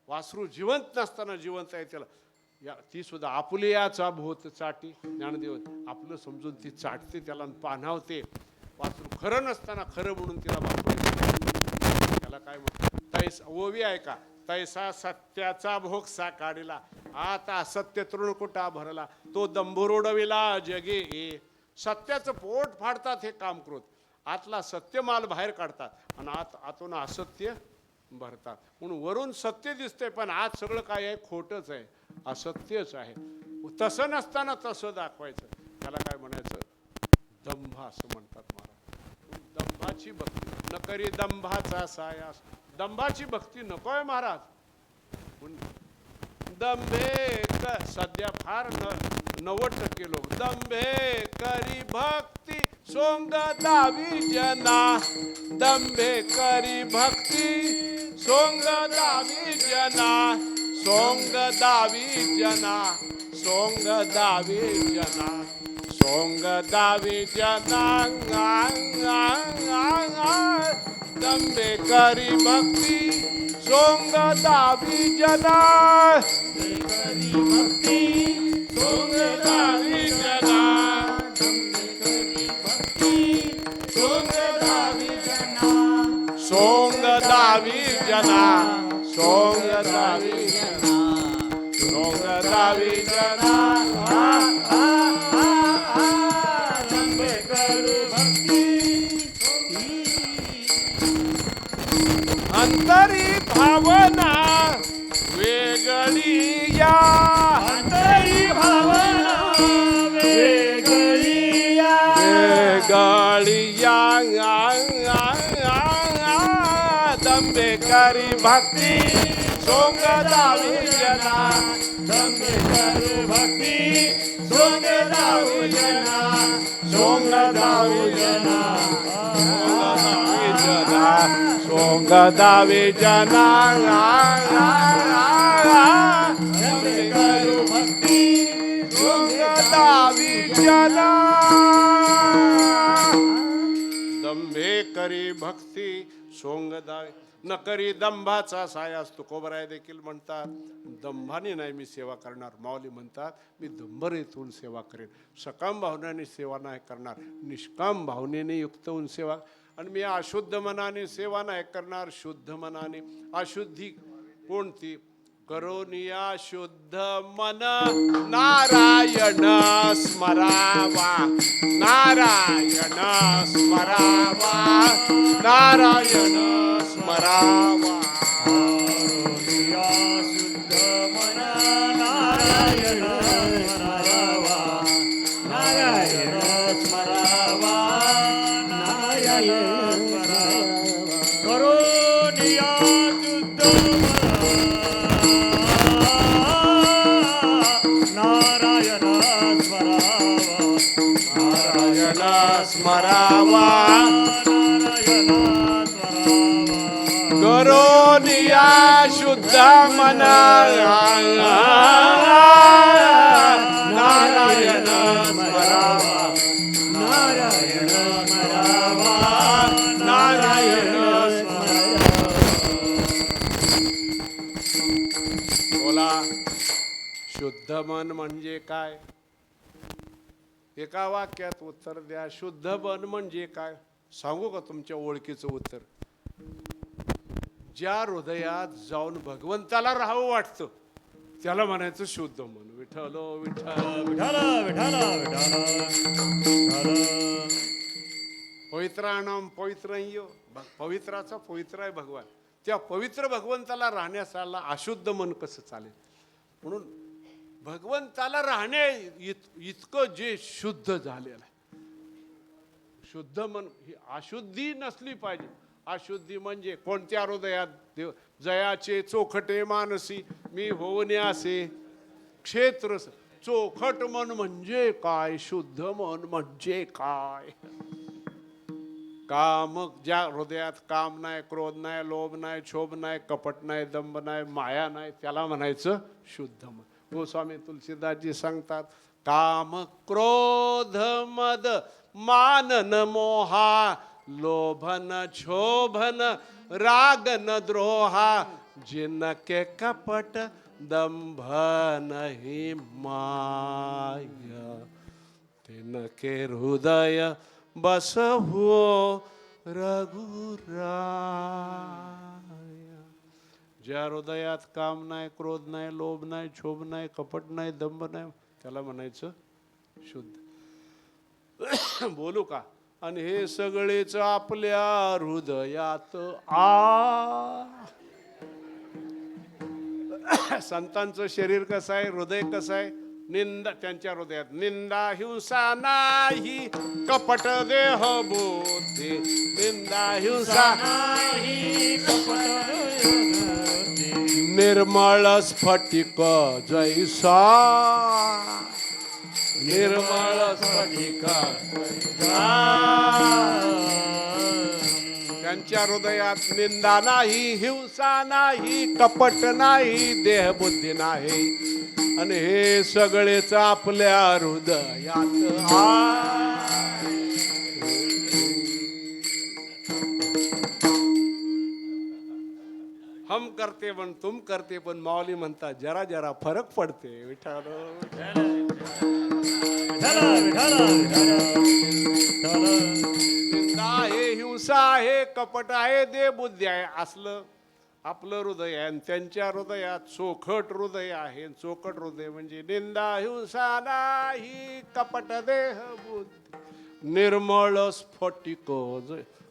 वासरू जिवंत नसताना जिवंत आहे त्याला ती सुद्धा आपुलियाचा भोत चाटी. ज्ञानदेव आपलं समजून ती चाटते त्याला, पाणावते. वासरू खरं नसताना खरं म्हणून तिला बापू. त्याला काय म्हणतात? ओवी आहे का? तैसा सत्याचा भोगसा काढिला, आता असत्य तृणकुटा भरला. तो दंभुरोडविला जगे ए. सत्याचं पोट फाडतात हे कामक्रोध, आतला सत्य माल बाहेर काढतात आणि आतून असत्य भरतात. म्हणून वरून सत्य दिसते पण आत सगळं काय आहे? खोटच आहे, असत्यच आहे. तसं नसताना तसं दाखवायचं, त्याला काय म्हणायचं? दंभ असं म्हणतात महाराज. दंभाची भक्ती न करी दंभाचा सायास. दंभाची भक्ती नकोय महाराज. दंभे सध्या फार 90% लोक दंभे करी भक्ती सोंग दावी जना. दंभे करी भक्ती सोंग दावी जना. सोंग दावी जना. सोंग दावी जना. सोंग दावी जना. दंभे करी भक्ती सोंग दावी जना. सोंग दावी जना. सोंग दावी जना. सोंग दावी जना. सोंग दावी जना. सोंग दावी जना. दंभे करू भक्ती. अंतरी भावना वेगळी या. अंतरी भावना वेगळी या. वेगळी या. दंभे करी भक्ती सोंग दावी जना. दंभे करी भक्ती सोंग दावी जना. सोंग दावी जना. सोंग दावी जना. दंभे करू भक्ती सोंग दावी जना. दंभे करी भक्ती सोंग दावी न करी दंभाचा सायास. तुकोबराय देखील म्हणतात दंभाने नाही मी सेवा करणार. माऊली म्हणतात मी दंभरेतून सेवा करेन. सकाम भावनेने सेवा नाही करणार, निष्काम भावनेने युक्त होऊन सेवा. आणि मी अशुद्ध मनाने सेवा नाही करणार, शुद्ध मनाने. अशुद्धी कोणती? करोनिया शुद्ध मन नारायण स्मरावा. नारायण स्मरावा. नारायण स्मरावा. करोनिया शुद्ध मन नारायण स्मरावा. नारायण स्मरावा. नारायण स्मरावा. करोनिया शुद्ध नारायण स्मरावा. नारायण स्मरावा. करोनिया शुद्ध मना. नारायण स्मरावा. नारायण स्मरावा. नारायण स्मरावा. बोला, शुद्ध मन म्हणजे काय? एका वाक्यात उत्तर द्या. शुद्ध मन म्हणजे काय? सांगू का तुमच्या ओळखीचं उत्तर? ज्या हृदयात जाऊन भगवंताला राहावं वाटतं त्याला म्हणायचं शुद्ध मन. विठ्ठल विठ्ठल विठाल विठाल विठाल. पवित्राणाम पवित्रयो. पवित्राचा पवित्र आहे भगवान. त्या पवित्र भगवंताला राहण्यासाला अशुद्ध मन कसं चालेल? म्हणून भगवंताला राहणे इतकं जे शुद्ध झालेलं आहे, शुद्ध मन ही अशुद्धी नसली पाहिजे. अशुद्धी म्हणजे कोणत्या हृदयात देव जयाचे चोखटे मानसी मी होण्यासे क्षेत्र. चोखट मन म्हणजे काय? शुद्ध मन म्हणजे काय? काम ज्या हृदयात काम नाही, क्रोध नाही, लोभ नाही, क्षोभ नाही, कपट नाही, दंभ नाही, माया नाही, त्याला म्हणायचं शुद्ध मन. गोस्वामी तुलसीदासजी सांगतात, काम क्रोध मद मानन मोहा लोभन क्षोभन रागन द्रोहा जिनके कपट दंभ नहीं माया तिनके हृदय बस हो रघुराया. ज्या हृदयात काम नाही, क्रोध नाही, लोभ नाही, क्षोभ नाही, कपट नाही, दंभ नाही, त्याला म्हणायचं शुद्ध. बोलू का? आणि हे सगळेच आपल्या हृदयात संतांचं शरीर कसं आहे, हृदय कसं आहे? निंदा. त्यांच्या हृदयात निंदा हिंसा नाही, कपट देह बुद्धी. निंदा हिंसा नाही, कपट निर्मळ स्फटिक जैसा. निर्मळ स्फटिक त्यांच्या हृदयात निंदा नाही, हिंसा नाही, कपट नाही, देहबुद्धी नाही. आणि हे सगळेच आपल्या हृदयात हम करते पण तुम करते पण माऊली म्हणतात जरा जरा फरक पडते. विठाल निंदा आहे, हिंसा आहे, कपट आहे, देहबुद्धी आहे, असलं आपलं हृदय आहे. आणि त्यांच्या हृदयात चोखट हृदय आहे. चोखट हृदय म्हणजे निंदा हिंसा नाही, कपट देह बुद्धी, निर्मळ स्फटिक.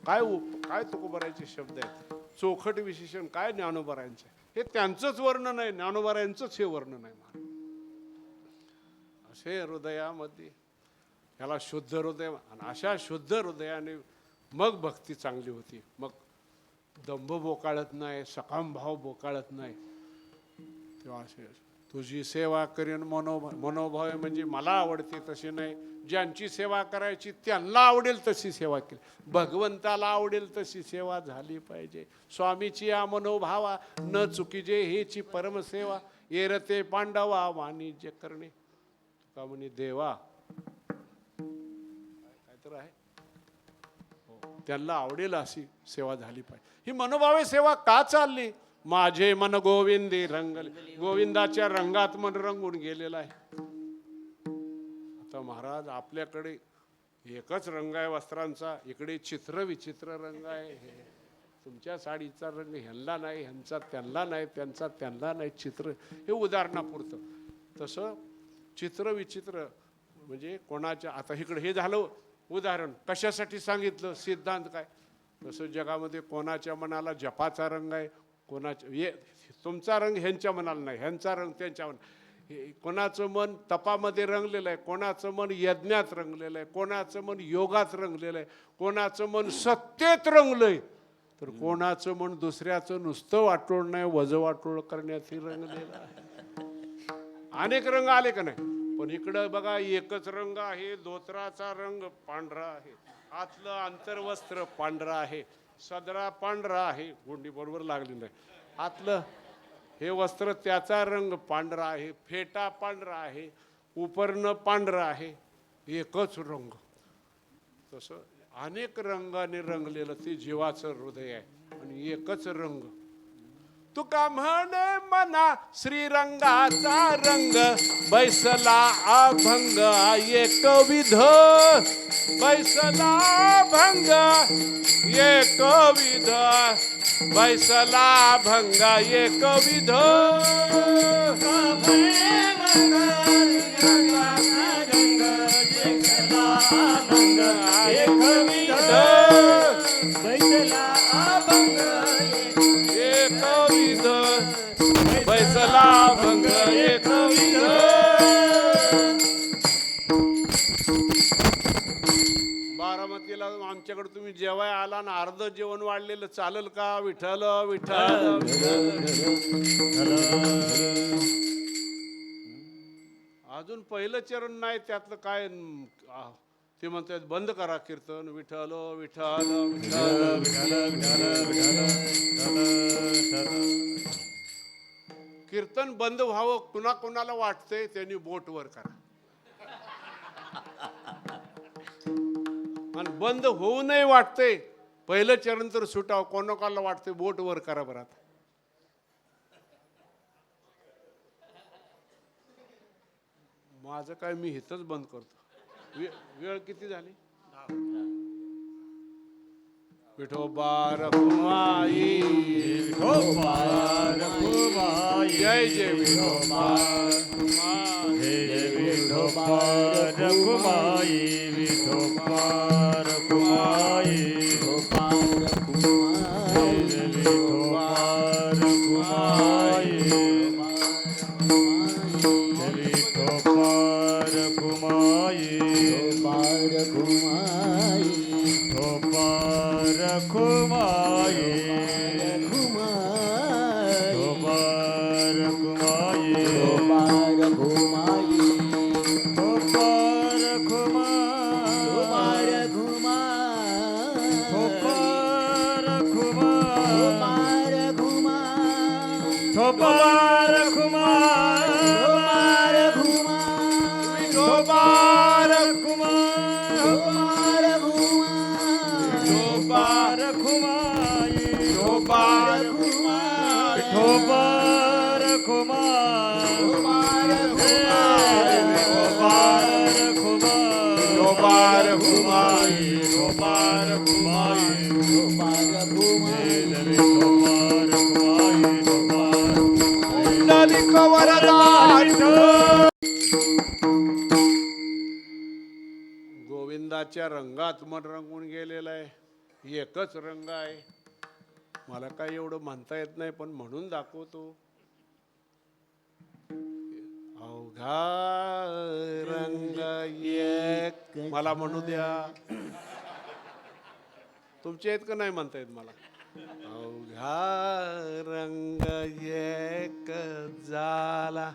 काय काय तुकोबारायचे शब्द आहेत? चोखट विशेषण काय ज्ञानोबारायांचे? हे त्यांचंच वर्णन आहे, ज्ञानोबारायांचंच हे वर्णन आहे. असे हृदयामध्ये ह्याला शुद्ध हृदय. आणि अशा शुद्ध हृदयाने मग भक्ती चांगली होती. मग दंभ बोकाळत नाही, सकाम भाव बोकाळत नाही. तेव्हा असे तुझी सेवा करेन मनोभाव आहे म्हणजे मला आवडते तशी नाही, ज्यांची सेवा करायची त्यांना आवडेल तशी सेवा केली, भगवंताला आवडेल तशी सेवा झाली पाहिजे. स्वामीची या मनोभावा न चुकीजे हेची परमसेवा, येरते पांडवा वाणिज्य करणे. तुका म्हणे देवा काय तर आहे, त्यांना आवडेल अशी सेवा झाली पाहिजे. ही मनोभावे सेवा का चालली? माझे मन गोविंदी रंगले. गोविंदाच्या रंगात मन रंगून गेलेलं आहे. आता महाराज आपल्याकडे एकच रंग आहे वस्त्रांचा, इकडे चित्र विचित्र रंग आहे. तुमच्या साडीचा रंग ह्यांना नाही, ह्यांचा त्यांना नाही, त्यांचा त्यांना नाही. चित्र हे उदाहरणापुरतं. तसं चित्र विचित्र म्हणजे कोणाच्या, आता इकडे हे झालं उदाहरण, कशासाठी सांगितलं, सिद्धांत काय. तसं जगामध्ये कोणाच्या मनाला जपाचा रंग आहे, कोणाच्या तुमचा रंग ह्यांच्या मनाला नाही, ह्यांचा रंग त्यांच्या मनाला. कोणाचं मन तपामध्ये रंगलेलं आहे, कोणाचं मन यज्ञात रंगलेलं आहे, कोणाचं मन योगात रंगलेलं आहे, कोणाचं मन सत्तेत रंगलंय, तर कोणाचं मन दुसऱ्याचं नुसतं वाटोळ नाही वज वाटोळ करण्यात रंगलेलं आहे. अनेक रंग आले का नाही? पण इकडं बघा एकच रंग आहे. धोत्राचा रंग पांढरा आहे, आतलं आंतरवस्त्र पांढरा आहे, सदरा पांढरा आहे, गुंडी बरोबर लागली नाही, आतलं हे वस्त्र त्याचा रंग पांढरा आहे, फेटा पांढरा आहे, उपरणं पांढरा आहे, एकच रंग. तसं अनेक रंगाने रंगलेलं ते जीवाचं हृदय आहे आणि एकच रंग. तुका म्हणे मना श्रीरंगाचा रंग बैसला अभंग एकविध, बैसला अभंग एकविध, बैसला अभंग एकविध. आणि अर्ध जेवण वाढलेलं चालेल का? विठ्ठल विठ्ठल अजून पहिलं चरण नाही, त्यातलं काय ते म्हणतात बंद करा कीर्तन. विठ्ठल विठ्ठल कीर्तन बंद व्हावं कुणा कोणाला वाटतंय त्यांनी बोट वर करा. आणि बंद होऊ नये वाटतंय पहिलं चरण तर सुटावं, कोणाला वाटतंय बोट वर करा बरं. आता माझं काय, मी इथंच बंद करतो. वेळ किती झाली? विठोबा रखुमाई विठोबा रखुमाई जय जय विठोबा जय विठोबा रखुमाई विठोबा रखुमाई विठोबा रखुमाई विठोबा रखुमाई विठोबा रखुमाई गोविंदाच्या रंगात मन रंगून गेलेला आहे. एकच रंग आहे, मला काय एवढं म्हणता येत नाही पण म्हणून दाखवतो. अवघा रंग एक, मला म्हणू द्या. तुमच्या आहेत का नाही म्हणता येत मला? अवघा रंग एक झाला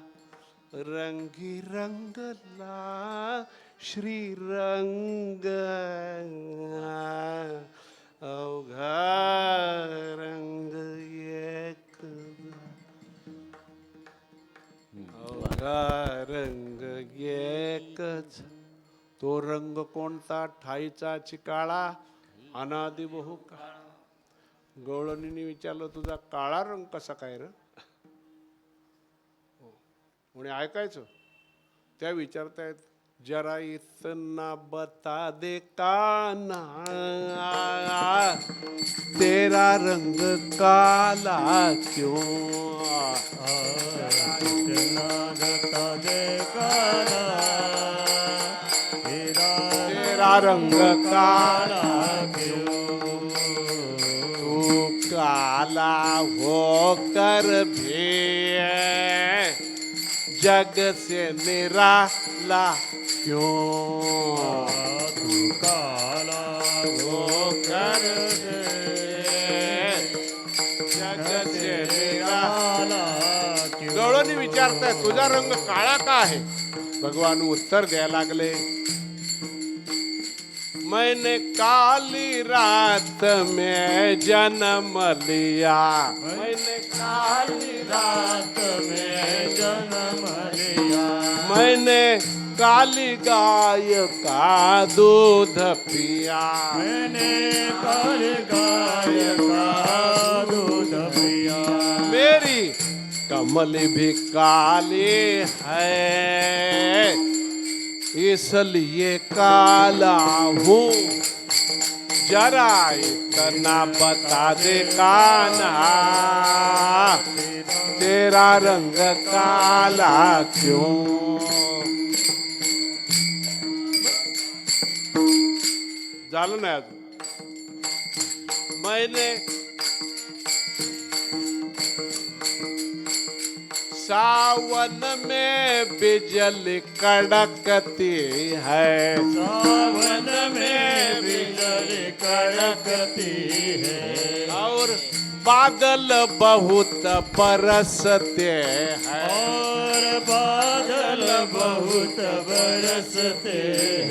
रंगी रंगला श्रीरंग. अवघा रंग एक, अवघा रंग एकच. तो रंग कोणता? ठाईचा चिकाळा अनादि बहु काळा. गवळणीने विचारलं तुझा काळा रंग कसा काय र? म्हणे ऐकायचं. त्या विचारतायत जरा इतना बता दे काना तेरा रंग काला क्यों. बता दे काना तेरा रंग काला तू काला हो कर भी जग से निराला क्यों. तू काला हो कर जग से निराला. गवळणी विचारताय तुझा रंग काळा का आहे? भगवान उत्तर द्यायला लागले, मैंने काली रात में जन्म लिया. मैंने काली रात में जन्म लिया. मैंने काली गाय का दूध पिया. मैंने काली गाय का दूध पिया. मेरी कमल भी काली है इसलिए काला हूँ. जरा इतना बता दे काना तेरा रंग काला क्यों. झालं नाही अजून. मैंने सावन में बिजली कड़कती है, सावन में बिजली कड़कती है, और बादल बहुत बरसते हैं, और बादल बहुत बरसते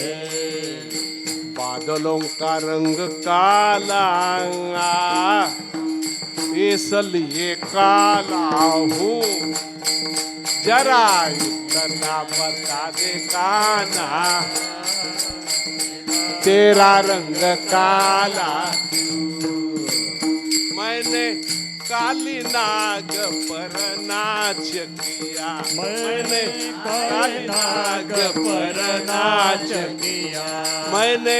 हैं। बादलों का रंग काला, इसलिए काला हूँ, जरा इतना बता दे कान्हा, तेरा रंग काला। मैंने काली नाग पर नाच किया, मैंने काली नाग पर नाच किया, मैंने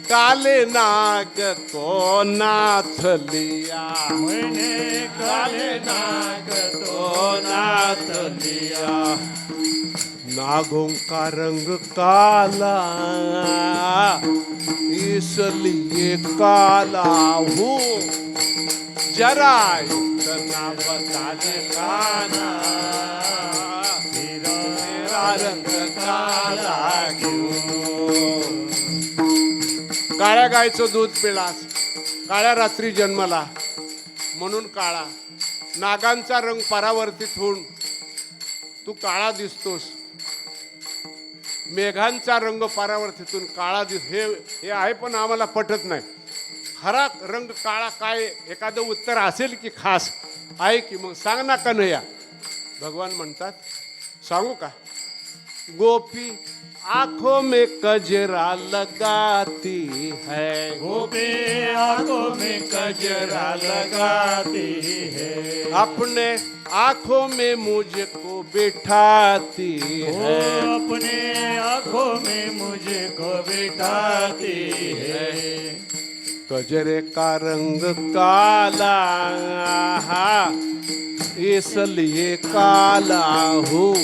काले नाग को नाथ लिया, मैंने काले नाग तो नाथ लिया। नागों का रंग काला, इसलिए काला हूँ, जरा इतना बता दे कान्हा, तेरा रंग काला क्यों? काळ्या गायचं दूध पिलास, काळ्या रात्री जन्मला म्हणून काळा. नागांचा रंग परावर्तित होऊन तू काळा दिसतोस, मेघांचा रंग परावर्तित होऊन काळा हे आहे, पण आम्हाला पटत नाही. खरा रंग काळा काय? एखादं उत्तर असेल की खास आहे की? मग सांग ना कन्हैया. भगवान म्हणतात, सांगू का? गोपी आंखों में कजरा लगाती है, गोपी आंखों में कजरा लगाती है, अपने आंखों में मुझको बिठाती वो है, अपने आंखों में मुझको बिठाती है। कजरे का रंग काला, इसलिए काला हूँ,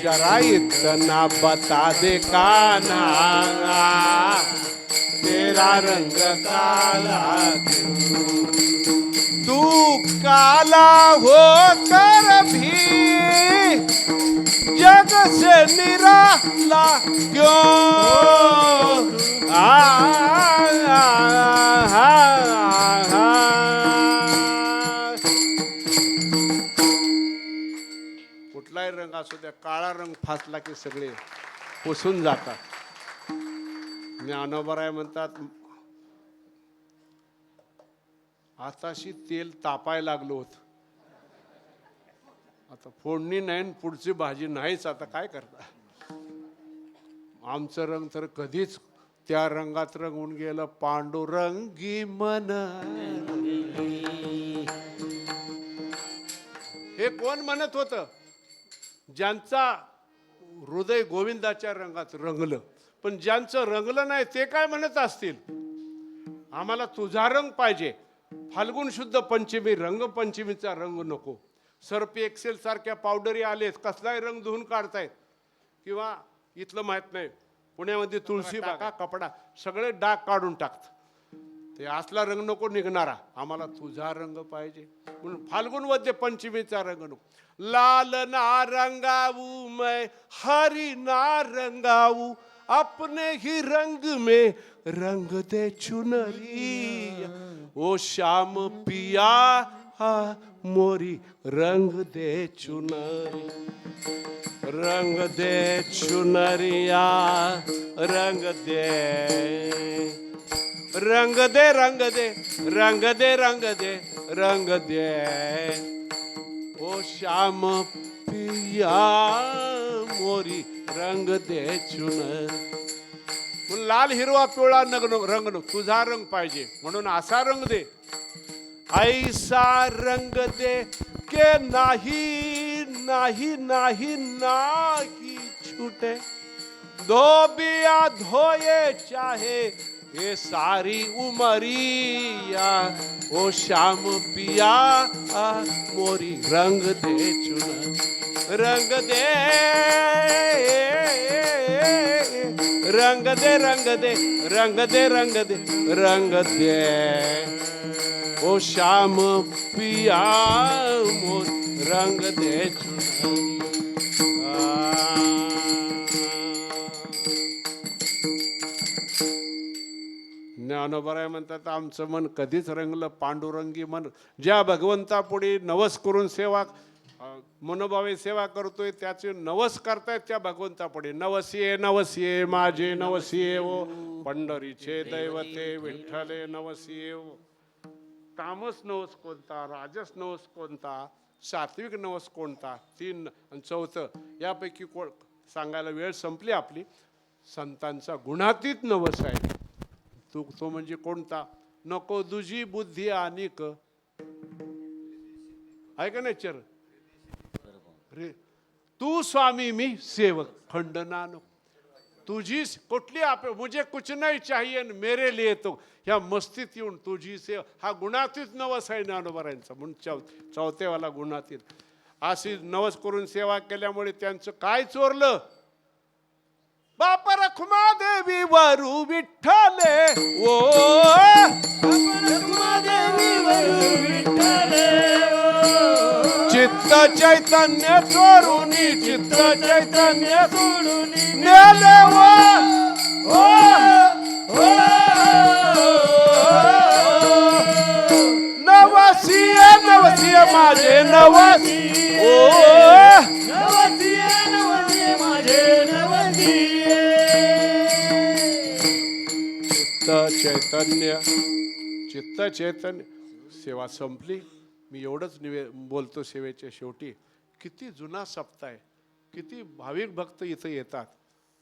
जरा इतना बता दे कान्हा, तेरा रंग काला क्यों? तू काला होकर भी जग से निराला क्यों? कुठलाही रंग असू द्या, काळा रंग फासला की सगळे पुसून जातात. ज्ञानोबराय म्हणतात, आताशी तेल तापायला लागलो होत, आता फोडणी नाही, पुढची भाजी नाहीच, आता काय करता? आमचं रंग तर कधीच त्या रंगात रंगून गेलं. पांडुरंगी मन, हे कोण म्हणत होतं? ज्यांचा हृदय गोविंदाच्या रंगात रंगलं. पण ज्यांचं रंगलं नाही ते काय म्हणत असतील? आम्हाला तुझा रंग पाहिजे. फाल्गुन शुद्ध पंचमी, रंगपंचमीचा रंग नको. सर्फ एक्सेल सारख्या पावडरी आलेत, कसलाही रंग धुवून काढतायत. किंवा इथलं माहित नाही, पुण्यामध्ये तुळशी बागा, कपडा, सगळे डाग काढून टाकत. ते असला रंग नको निघणारा, आम्हाला तुझा रंग पाहिजे. म्हणून फाल्गुन वद्य पंचमीचा रंग नको. लाल ना रंगाऊ मैं हरी ना रंगाऊ, अपने ही रंग में रंग दे चुनरी, ओ श्याम पिया मोरी रंग दे चुनरी, रंग दे चुनरिया, रंग दे, रंग दे, रंग दे, रंग दे, रंग दे, रंग दे, ओ श्याम पिया मोरी रंग दे चुनरी. लाल हिरवा पिवळा रंग नको, तुझा रंग पाहिजे. म्हणून असा रंग दे, ऐसा रंग दे के नाही नाही नाही नाही छूटे, धोबिया धोए चाहे ये सारी उमरिया, ओ श्याम पिया मोरी रंग दे चुनरी, रंग दे, रंग दे, रंग दे, रंग दे, रंग दे, रंग दे, ओ श्याम पिया मोर रंग दे चुनरी ज्ञानोबराय म्हणतात आमचं मन कधीच रंगलं पांडुरंगी मन. ज्या भगवंतापुढे नवस करून सेवा मनोभावे सेवा करतोय त्याचे नवस करतायत त्या भगवंतापुढे. नवसिये नवसिये माझे नवसिये ओ पंढरीचे दैवते विठ्ठले नवसिये ओ. तामस नवस कोणता, राजस नवस कोणता, सात्विक नवस कोणता, 3 आणि 4 यापैकी सांगायला वेळ संपली आपली. संतांचा गुणातीत नवस आहे तो म्हणजे कोणता? नको दुजी बुद्धी आणिक आहे का नाही चर रे तू स्वामी मी सेवक खंडना नको. तुझी कुठली मुझे कुछ नहीं चाहिए मेरे लिए तो ह्या मस्तीत येऊन तुझी सेवा हा गुणातीत नवस आहे ज्ञानोबरायांचा. म्हणून 4थेवाला गुणातीत. अशी नवस करून सेवा केल्यामुळे त्यांचं काय चोरलं? बाप रखुमा देवी वरू विठ्ठले ओ चित्त चैतन्य चोरून चित्त चैतन्य सोडून नेले ओ नवसिये नवसिये माझे नवसी ओ चित्त चैतन्य सेवा संपली. मी एवढंच बोलतो सेवेच्या शेवटी. किती जुना सप्ताह आहे, किती भाविक भक्त इथं येतात,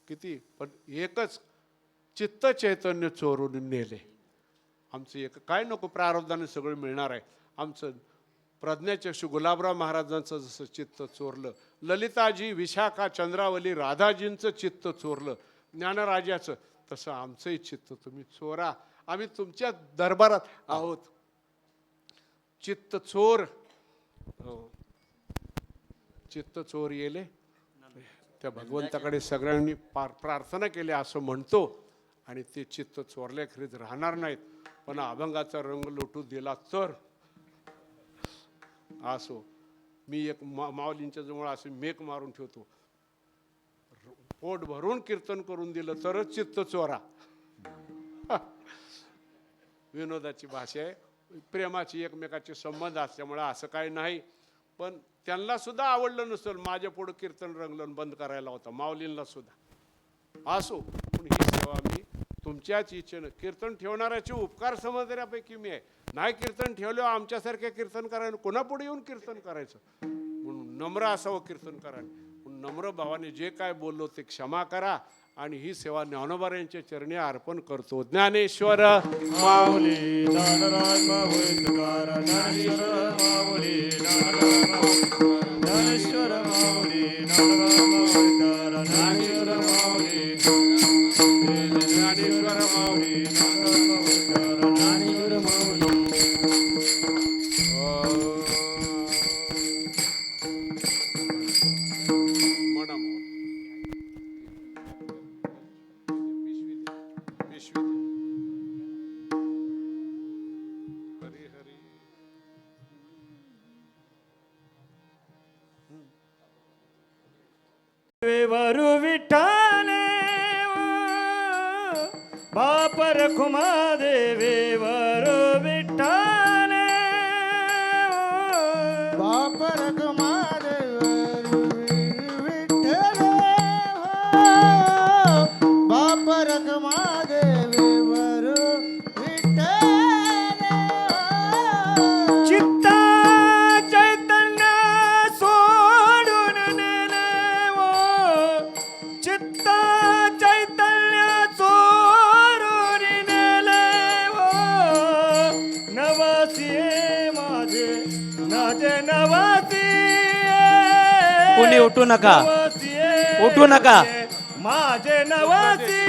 किती पण एकच चित्त चैतन्य चोरून नेले. आमचं एक काय नको प्रारब्धाने सगळं मिळणार आहे. आमचं प्रज्ञाचक्षु गुलाबराव महाराजांचं जसं चित्त चोरलं, ललिताजी विशाखा चंद्रावली राधाजींचं चित्त चोरलं, ज्ञानराजाचं, तसं आमचंही चित्त तुम्ही चोरा. आम्ही तुमच्या दरबारात आहोत. चित्त चोर चित्त चोर येले त्या भगवंताकडे सगळ्यांनी प्रार्थना केली असं म्हणतो. आणि ते चित्त चोरले खरीच राहणार नाहीत. पण अभंगाचा रंग लुटू दिला तर असो. मी एक माऊलींच्या जवळ असे मेक मारून ठेवतो, पोट भरून कीर्तन करून दिलं तरच चित्त चोरा. विनोदाची भाषा आहे, प्रेमाची एकमेकाचे संबंध असल्यामुळे असं काही नाही. पण त्यांना सुद्धा आवडलं नसेल माझ्या पुढं कीर्तन रंगलं बंद करायला होता, माऊलींना सुद्धा. असो पण ही सेवा मी तुमच्याच इच्छेनं कीर्तन ठेवणाऱ्याचे उपकार समजण्यापैकी मी आहे. नाही कीर्तन ठेवलं आमच्यासारख्या कीर्तन करायला कोणा पुढे येऊन कीर्तन करायचं. म्हणून नम्र असावं कीर्तन करायला. नम्र भावाने जे काय बोललो ते क्षमा करा. आणि ही सेवा ज्ञानोबा यांच्या चरणी अर्पण करतो. ज्ञानेश्वर माऊली ज्ञानराज माऊली तुकाराम ज्ञानेश्वर माऊली ज्ञानेश्वर माऊली ज्ञानराज माऊली तुकाराम ज्ञानेश्वर माऊली ज्ञानेश्वर माऊली ज्ञानेश्वर माऊली. वरू विठ्ठले बाप रखुमा देवे वरू विठ्ठले बाप रखुमा देवे विठ्ठले बाप रखुमा देवे वरू विठ्ठले. चित्त चैतन्य सोडून नेले चित्त चैतन्य चोरून नेले नवसिये माझे माझे नवसिये. कोणी उठू नका, उठू नका. माझे नवसिये.